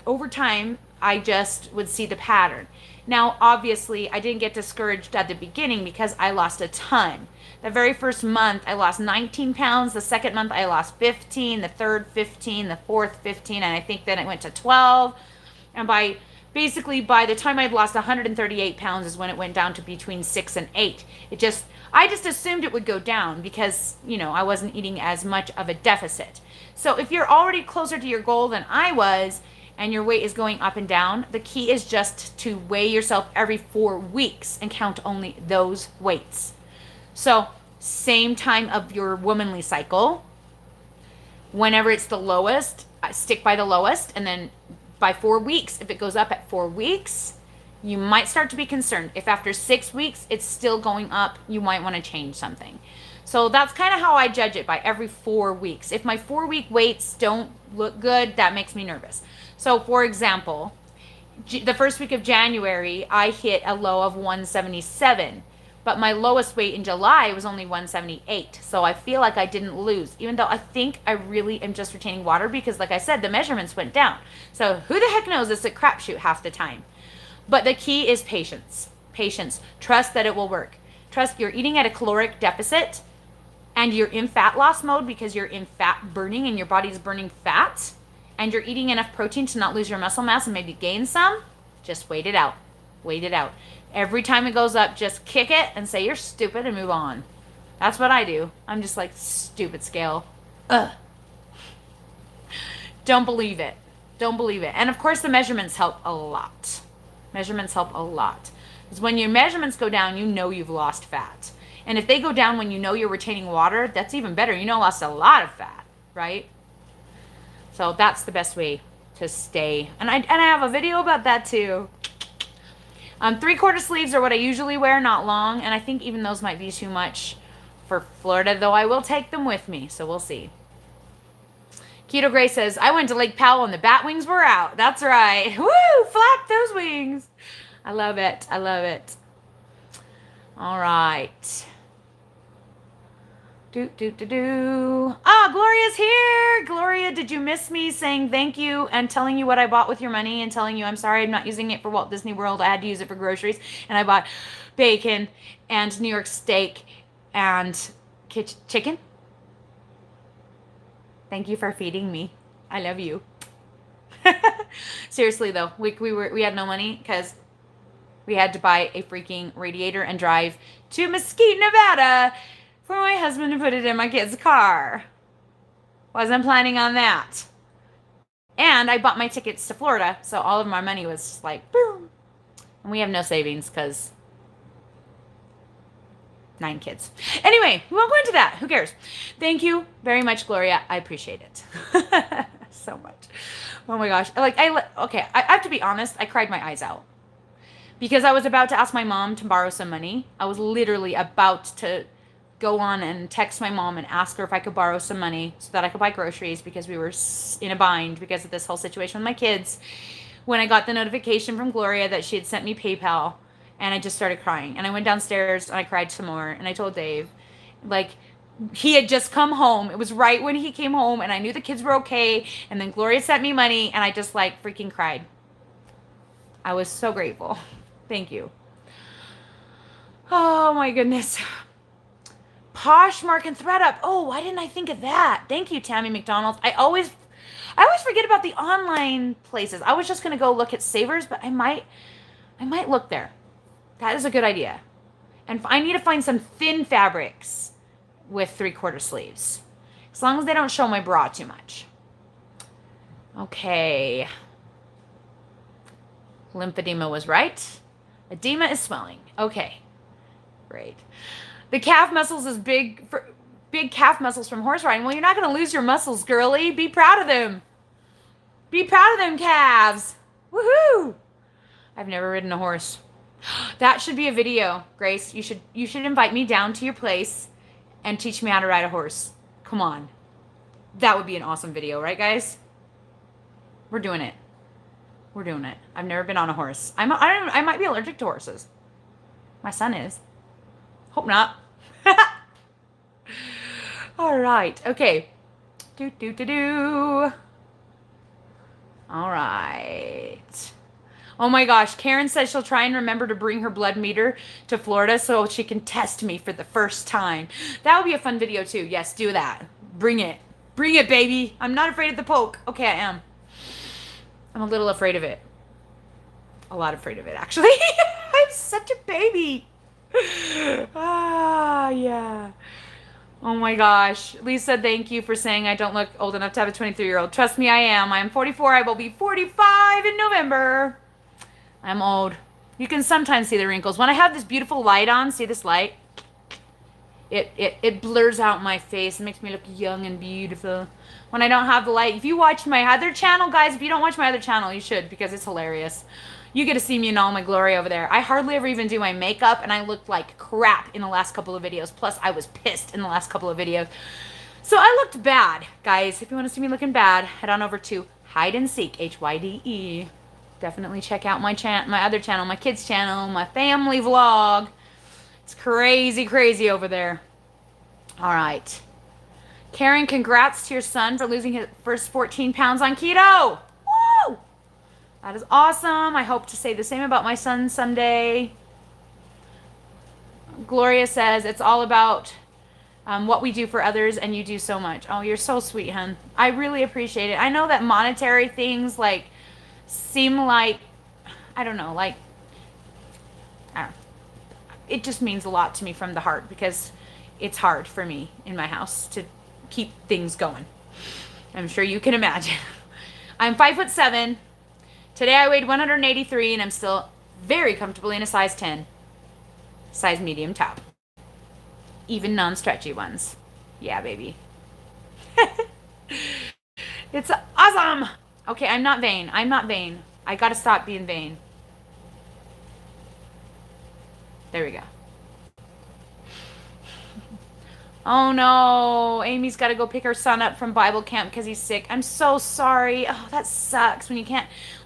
over time, I just would see the pattern. Now, obviously, I didn't get discouraged at the beginning because I lost a ton. The very first month, I lost 19 pounds. The second month, I lost 15. The third, 15. The fourth, 15. And I think then it went to 12. And by the time I'd lost 138 pounds is when it went down to between 6 and 8. I just assumed it would go down because, I wasn't eating as much of a deficit. So if you're already closer to your goal than I was, and your weight is going up and down, the key is just to weigh yourself every 4 weeks and count only those weights. So same time of your womanly cycle, whenever it's the lowest, stick by the lowest. And then by 4 weeks, if it goes up at 4 weeks, you might start to be concerned. If after 6 weeks, it's still going up, you might want to change something. So that's kind of how I judge it, by every 4 weeks. If my 4-week weights don't look good, that makes me nervous. So for example, the first week of January, I hit a low of 177, but my lowest weight in July was only 178. So I feel like I didn't lose, even though I think I really am just retaining water because, like I said, the measurements went down. So who the heck knows? It's a crapshoot half the time. But the key is patience. Patience. Trust that it will work. Trust you're eating at a caloric deficit and you're in fat loss mode because you're in fat burning and your body's burning fat. And you're eating enough protein to not lose your muscle mass and maybe gain some, just wait it out. Wait it out. Every time it goes up, just kick it and say you're stupid and move on. That's what I do. I'm just like, stupid scale. Ugh. Don't believe it. Don't believe it. And of course the measurements help a lot. Measurements help a lot. Because when your measurements go down, you know you've lost fat. And if they go down when you know you're retaining water, that's even better. You know you lost a lot of fat, right? So that's the best way to stay. And I have a video about that too. 3/4 sleeves are what I usually wear, not long. And I think even those might be too much for Florida, though I will take them with me. So we'll see. Keto Gray says, I went to Lake Powell and the bat wings were out. That's right. Woo! Flap those wings. I love it. I love it. All right. Gloria's here. Gloria, did you miss me saying thank you and telling you what I bought with your money and telling you I'm sorry I'm not using it for Walt Disney World. I had to use it for groceries. And I bought bacon and New York steak and chicken. Thank you for feeding me. I love you. Seriously though, we had no money because we had to buy a freaking radiator and drive to Mesquite, Nevada for my husband to put it in my kid's car. Wasn't planning on that. And I bought my tickets to Florida, so all of my money was just like, boom. And we have no savings because 9 kids. Anyway, we won't go into that. Who cares? Thank you very much, Gloria. I appreciate it. So much. Oh my gosh. Okay, I have to be honest. I cried my eyes out. Because I was about to ask my mom to borrow some money. I was literally about to go on and text my mom and ask her if I could borrow some money so that I could buy groceries because we were in a bind because of this whole situation with my kids. When I got the notification from Gloria that she had sent me PayPal, and I just started crying. And I went downstairs and I cried some more. And I told Dave, he had just come home. It was right when he came home and I knew the kids were okay. And then Gloria sent me money and I just freaking cried. I was so grateful. Thank you. Oh my goodness. Poshmark and ThredUp. Oh, why didn't I think of that? Thank you, Tammy McDonald. I always forget about the online places. I was just gonna go look at Savers, but I might look there. That is a good idea. And I need to find some thin fabrics with 3/4 sleeves. As long as they don't show my bra too much. Okay. Lymphedema was right. Edema is swelling. Okay. Great. The calf muscles is big calf muscles from horse riding. Well, you're not going to lose your muscles, girly. Be proud of them. Be proud of them calves. Woohoo! I've never ridden a horse. That should be a video, Grace. You should invite me down to your place and teach me how to ride a horse. Come on. That would be an awesome video, right, guys? We're doing it. We're doing it. I've never been on a horse. I might be allergic to horses. My son is. Hope not. All right. Okay. All right. Oh my gosh. Karen says she'll try and remember to bring her blood meter to Florida so she can test me for the first time. That would be a fun video too. Yes, do that. Bring it. Bring it, baby. I'm not afraid of the poke. Okay, I am. I'm a little afraid of it. A lot afraid of it, actually. I'm such a baby. Yeah. Oh my gosh. Lisa, thank you for saying I don't look old enough to have a 23-year-old. Trust me, I am. I am 44. I will be 45 in November. I'm old. You can sometimes see the wrinkles. When I have this beautiful light on, see this light? It blurs out my face. It makes me look young and beautiful. When I don't have the light. If you watch my other channel, guys, if you don't watch my other channel, you should, because it's hilarious. You get to see me in all my glory over there. I hardly ever even do my makeup, and I looked like crap in the last couple of videos. Plus, I was pissed in the last couple of videos. So I looked bad, guys. If you want to see me looking bad, head on over to Hide and Seek, HYDE. Definitely check out my other channel, my kids channel, my family vlog. It's crazy, crazy over there. All right. Karen, congrats to your son for losing his first 14 pounds on keto. Woo! That is awesome. I hope to say the same about my son someday. Gloria says, it's all about what we do for others, and you do so much. Oh, you're so sweet, hun. I really appreciate it. I know that monetary things, like, seem like, I don't know, like, I don't know. It just means a lot to me from the heart, because it's hard for me in my house to keep things going. I'm sure you can imagine. I'm 5'7". Today I weighed 183, and I'm still very comfortably in a size 10. Size medium top. Even non-stretchy ones. Yeah, baby. It's awesome. Okay, I'm not vain. I'm not vain. I gotta stop being vain. There we go. Oh no, Amy's got to go pick her son up from Bible camp because he's sick. I'm so sorry. Oh, that sucks when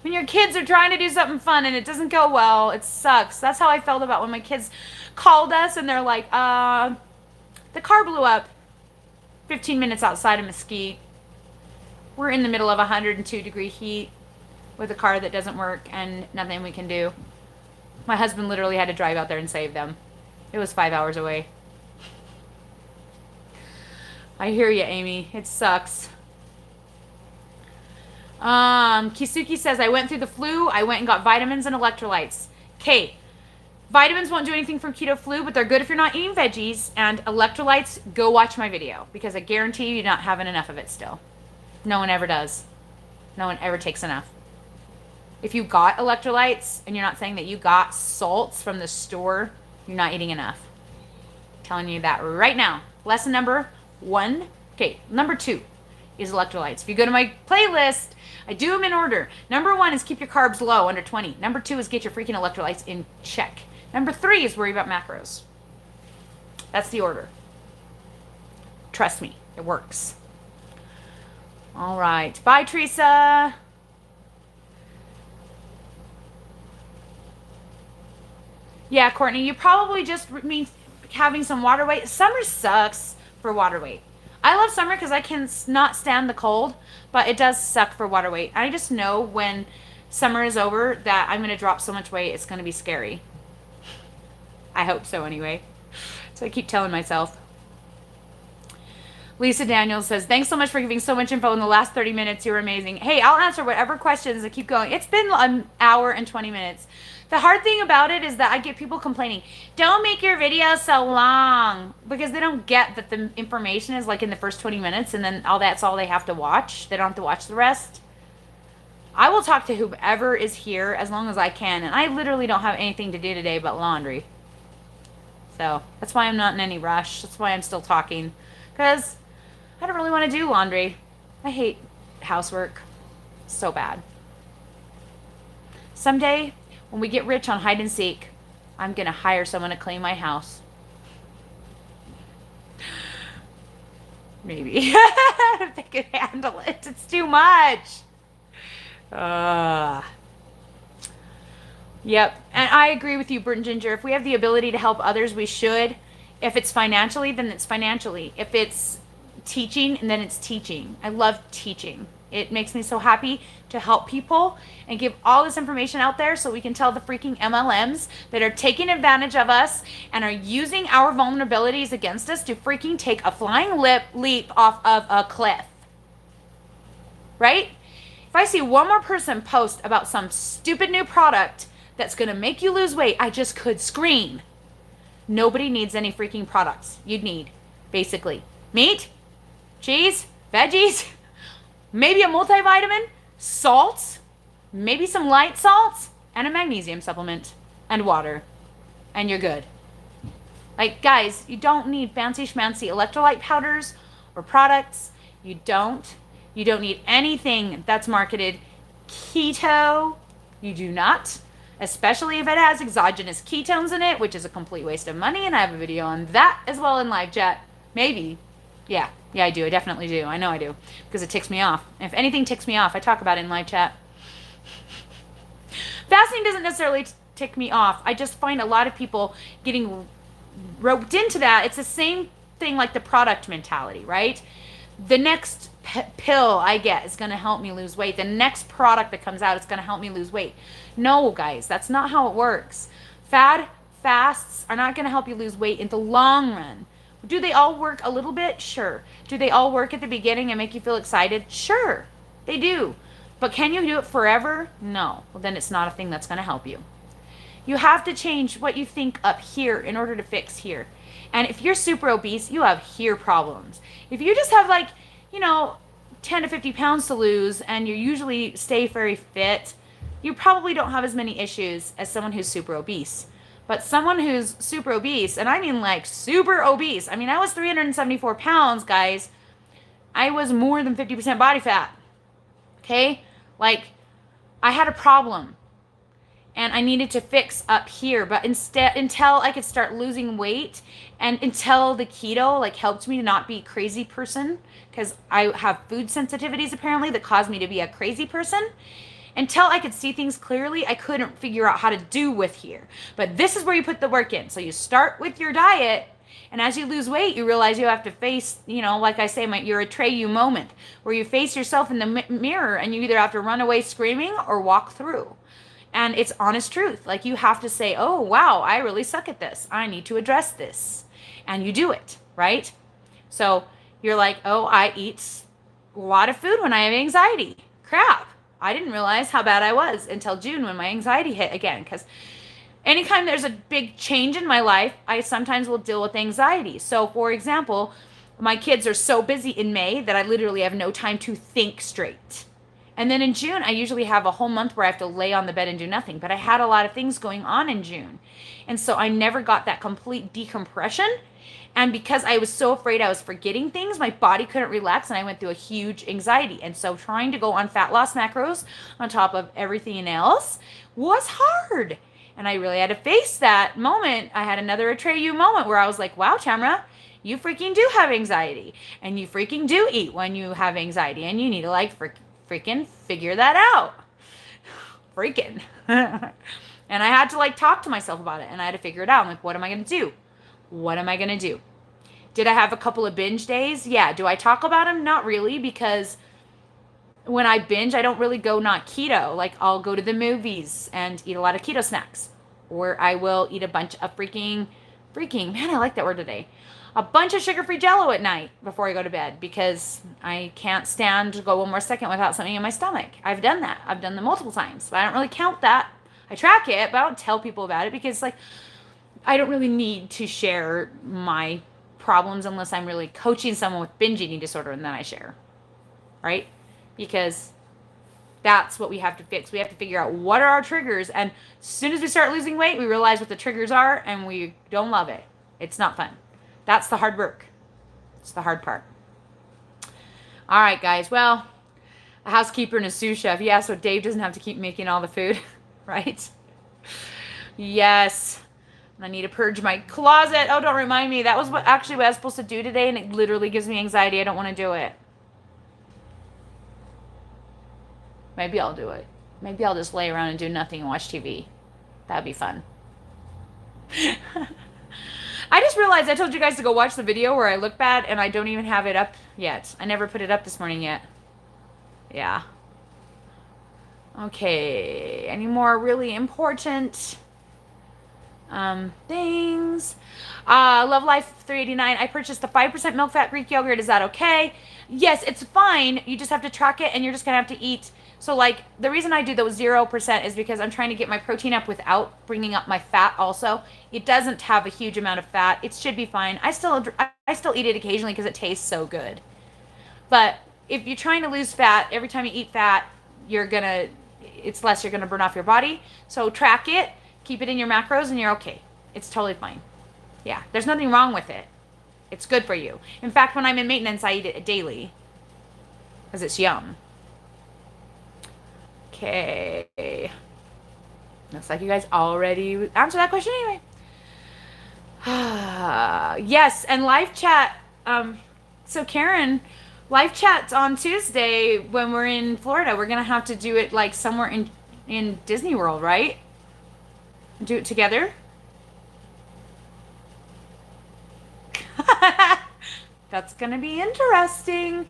your kids are trying to do something fun and it doesn't go well. It sucks. That's how I felt about when my kids called us and they're like, the car blew up 15 minutes outside of Mesquite. We're in the middle of 102-degree heat with a car that doesn't work and nothing we can do. My husband literally had to drive out there and save them. It was 5 hours away. I hear you, Amy. It sucks. Kisuki says, I went through the flu. I went and got vitamins and electrolytes. Okay. Vitamins won't do anything from keto flu, but they're good if you're not eating veggies. And electrolytes, go watch my video. Because I guarantee you're not having enough of it still. No one ever does. No one ever takes enough. If you got electrolytes and you're not saying that you got salts from the store, you're not eating enough. I'm telling you that right now. Lesson number 1. Okay, number 2 is electrolytes. If you go to my playlist, I do them in order. Number 1 is keep your carbs low, under 20. Number 2 is get your freaking electrolytes in check. Number 3 is worry about macros. That's the order. Trust me, it works. All right. Bye, Teresa. Yeah, Courtney, you probably just mean having some water weight. Summer sucks for water weight. I love summer because I can not stand the cold, but it does suck for water weight. I just know when summer is over that I'm going to drop so much weight, it's going to be scary. I hope so anyway. So I keep telling myself. Lisa Daniels says, thanks so much for giving so much info in the last 30 minutes. You're amazing. Hey, I'll answer whatever questions. I keep going. It's been an hour and 20 minutes. The hard thing about it is that I get people complaining, don't make your videos so long, because they don't get that the information is like in the first 20 minutes and then that's all they have to watch. They don't have to watch the rest. I will talk to whoever is here as long as I can, and I literally don't have anything to do today but laundry. So that's why I'm not in any rush. That's why I'm still talking, because I don't really want to do laundry. I hate housework so bad. Someday, when we get rich on hide and seek, I'm going to hire someone to clean my house. Maybe. If they could handle it. It's too much. Yep. And I agree with you, Burnt Ginger. If we have the ability to help others, we should. If it's financially, then it's financially. If it's teaching, and then it's teaching. I love teaching. It makes me so happy to help people and give all this information out there so we can tell the freaking MLMs that are taking advantage of us and are using our vulnerabilities against us to freaking take a flying leap off of a cliff. Right? If I see one more person post about some stupid new product that's going to make you lose weight, I just could scream. Nobody needs any freaking products. You'd need, basically, meat, cheese, veggies, maybe a multivitamin, salts, maybe some light salts, and a magnesium supplement, and water. And you're good. Like, guys, you don't need fancy schmancy electrolyte powders or products. You don't need anything that's marketed keto. You do not. Especially if it has exogenous ketones in it, which is a complete waste of money. And I have a video on that as well in live chat. Maybe. Yeah, I do. I definitely do. I know I do. Because it ticks me off. If anything ticks me off, I talk about it in live chat. Fasting doesn't necessarily tick me off. I just find a lot of people getting roped into that. It's the same thing like the product mentality, right? The next pill I get is going to help me lose weight. The next product that comes out is going to help me lose weight. No, guys, that's not how it works. Fasts are not going to help you lose weight in the long run. Do they all work a little bit? Sure. Do they all work at the beginning and make you feel excited? Sure, they do. But can you do it forever? No. Well, then it's not a thing that's going to help you. You have to change what you think up here in order to fix here. And if you're super obese, you have here problems. If you just have 10 to 50 pounds to lose and you usually stay very fit, you probably don't have as many issues as someone who's super obese. But someone who's super obese, and I mean super obese. I mean, I was 374 pounds, guys. I was more than 50% body fat. Okay? I had a problem. And I needed to fix up here. But until I could start losing weight and until the keto helped me to not be a crazy person, because I have food sensitivities apparently that cause me to be a crazy person. Until I could see things clearly, I couldn't figure out how to do with here. But this is where you put the work in. So you start with your diet, and as you lose weight, you realize you have to face, like I say, your Atreyu moment, where you face yourself in the mirror, and you either have to run away screaming or walk through. And it's honest truth. You have to say, oh, wow, I really suck at this. I need to address this. And you do it, right? So you're like, oh, I eat a lot of food when I have anxiety. Crap. I didn't realize how bad I was until June when my anxiety hit again. Because anytime there's a big change in my life, I sometimes will deal with anxiety. So, for example, my kids are so busy in May that I literally have no time to think straight. And then in June, I usually have a whole month where I have to lay on the bed and do nothing. But I had a lot of things going on in June. And so I never got that complete decompression. And because I was so afraid I was forgetting things, my body couldn't relax and I went through a huge anxiety. And so trying to go on fat loss macros on top of everything else was hard. And I really had to face that moment. I had another Atreyu moment where I was like, wow, Tamra, you freaking do have anxiety. And you freaking do eat when you have anxiety. And you need to freaking figure that out. Freaking. And I had to talk to myself about it. And I had to figure it out. I'm like, what am I going to do? What am I going to do? Did I have a couple of binge days? Yeah. Do I talk about them? Not really, because when I binge, I don't really go not keto. Like I'll go to the movies and eat a lot of keto snacks. Or I will eat a bunch of man, I like that word today. A bunch of sugar-free jello at night before I go to bed because I can't stand to go one more second without something in my stomach. I've done that. I've done that multiple times, but I don't really count that. I track it, but I don't tell people about it because like I don't really need to share my problems unless I'm really coaching someone with binge eating disorder, and then I share, right? Because that's what we have to fix. We have to figure out what are our triggers, and as soon as we start losing weight, we realize what the triggers are, and we don't love it. It's not fun. That's the hard work. It's the hard part. All right, guys. Well, a housekeeper and a sous chef. Yeah, so Dave doesn't have to keep making all the food, right? Yes. I need to purge my closet. Oh, don't remind me. That was what I was supposed to do today, and it literally gives me anxiety. I don't want to do it. Maybe I'll do it. Maybe I'll just lay around and do nothing and watch TV. That'd be fun. I just realized I told you guys to go watch the video where I look bad, and I don't even have it up yet. I never put it up this morning yet. Yeah. Okay. Any more really important things? Love Life 389. I purchased the 5% milk fat Greek yogurt. Is that okay? Yes, it's fine. You just have to track it, and you're just gonna have to eat. So like the reason I do those 0% is because I'm trying to get my protein up without bringing up my fat also. It doesn't have a huge amount of fat. It should be fine. I still eat it occasionally because it tastes so good. But if you're trying to lose fat, every time you eat fat, it's less you're gonna burn off your body. So track it, keep it in your macros, and you're okay. It's totally fine. Yeah, there's nothing wrong with it. It's good for you. In fact, when I'm in maintenance, I eat it daily because it's yum. Okay. Looks like you guys already answered that question anyway. Yes, and live chat. So Karen, live chat's on Tuesday when we're in Florida. We're gonna have to do it like somewhere in Disney World, right? Do it together. That's gonna be interesting.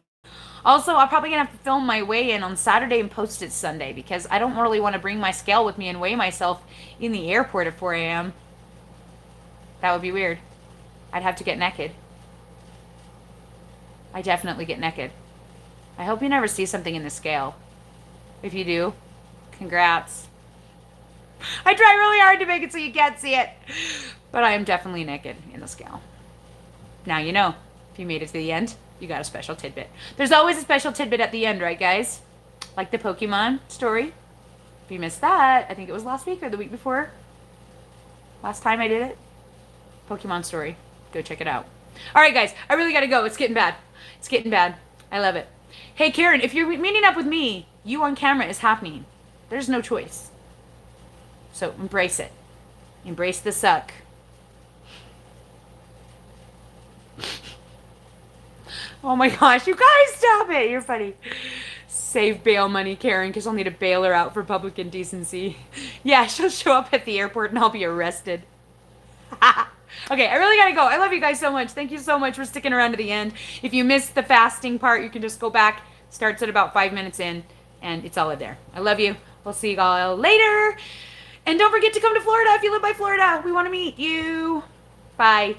Also, I'm probably gonna have to film my weigh-in on Saturday and post it Sunday because I don't really want to bring my scale with me and weigh myself in the airport at 4 a.m. That would be weird. I'd have to get naked. I definitely get naked. I hope you never see something in the scale. If you do, congrats. I try really hard to make it so you can't see it. But I am definitely naked in the scale. Now you know. If you made it to the end, you got a special tidbit. There's always a special tidbit at the end, right, guys? Like the Pokemon story. If you missed that, I think it was last week or the week before. Last time I did it. Pokemon story. Go check it out. All right, guys. I really got to go. It's getting bad. It's getting bad. I love it. Hey, Karen, if you're meeting up with me, you on camera is happening. There's no choice. So embrace it. Embrace the suck. Oh my gosh, you guys, stop it. You're funny. Save bail money, Karen, because I'll need to bail her out for public indecency. Yeah, she'll show up at the airport and I'll be arrested. Okay, I really gotta go. I love you guys so much. Thank you so much for sticking around to the end. If you missed the fasting part, you can just go back. Starts at about 5 minutes in, and it's all in there. I love you. We'll see you all later. And don't forget to come to Florida if you live by Florida. We want to meet you. Bye.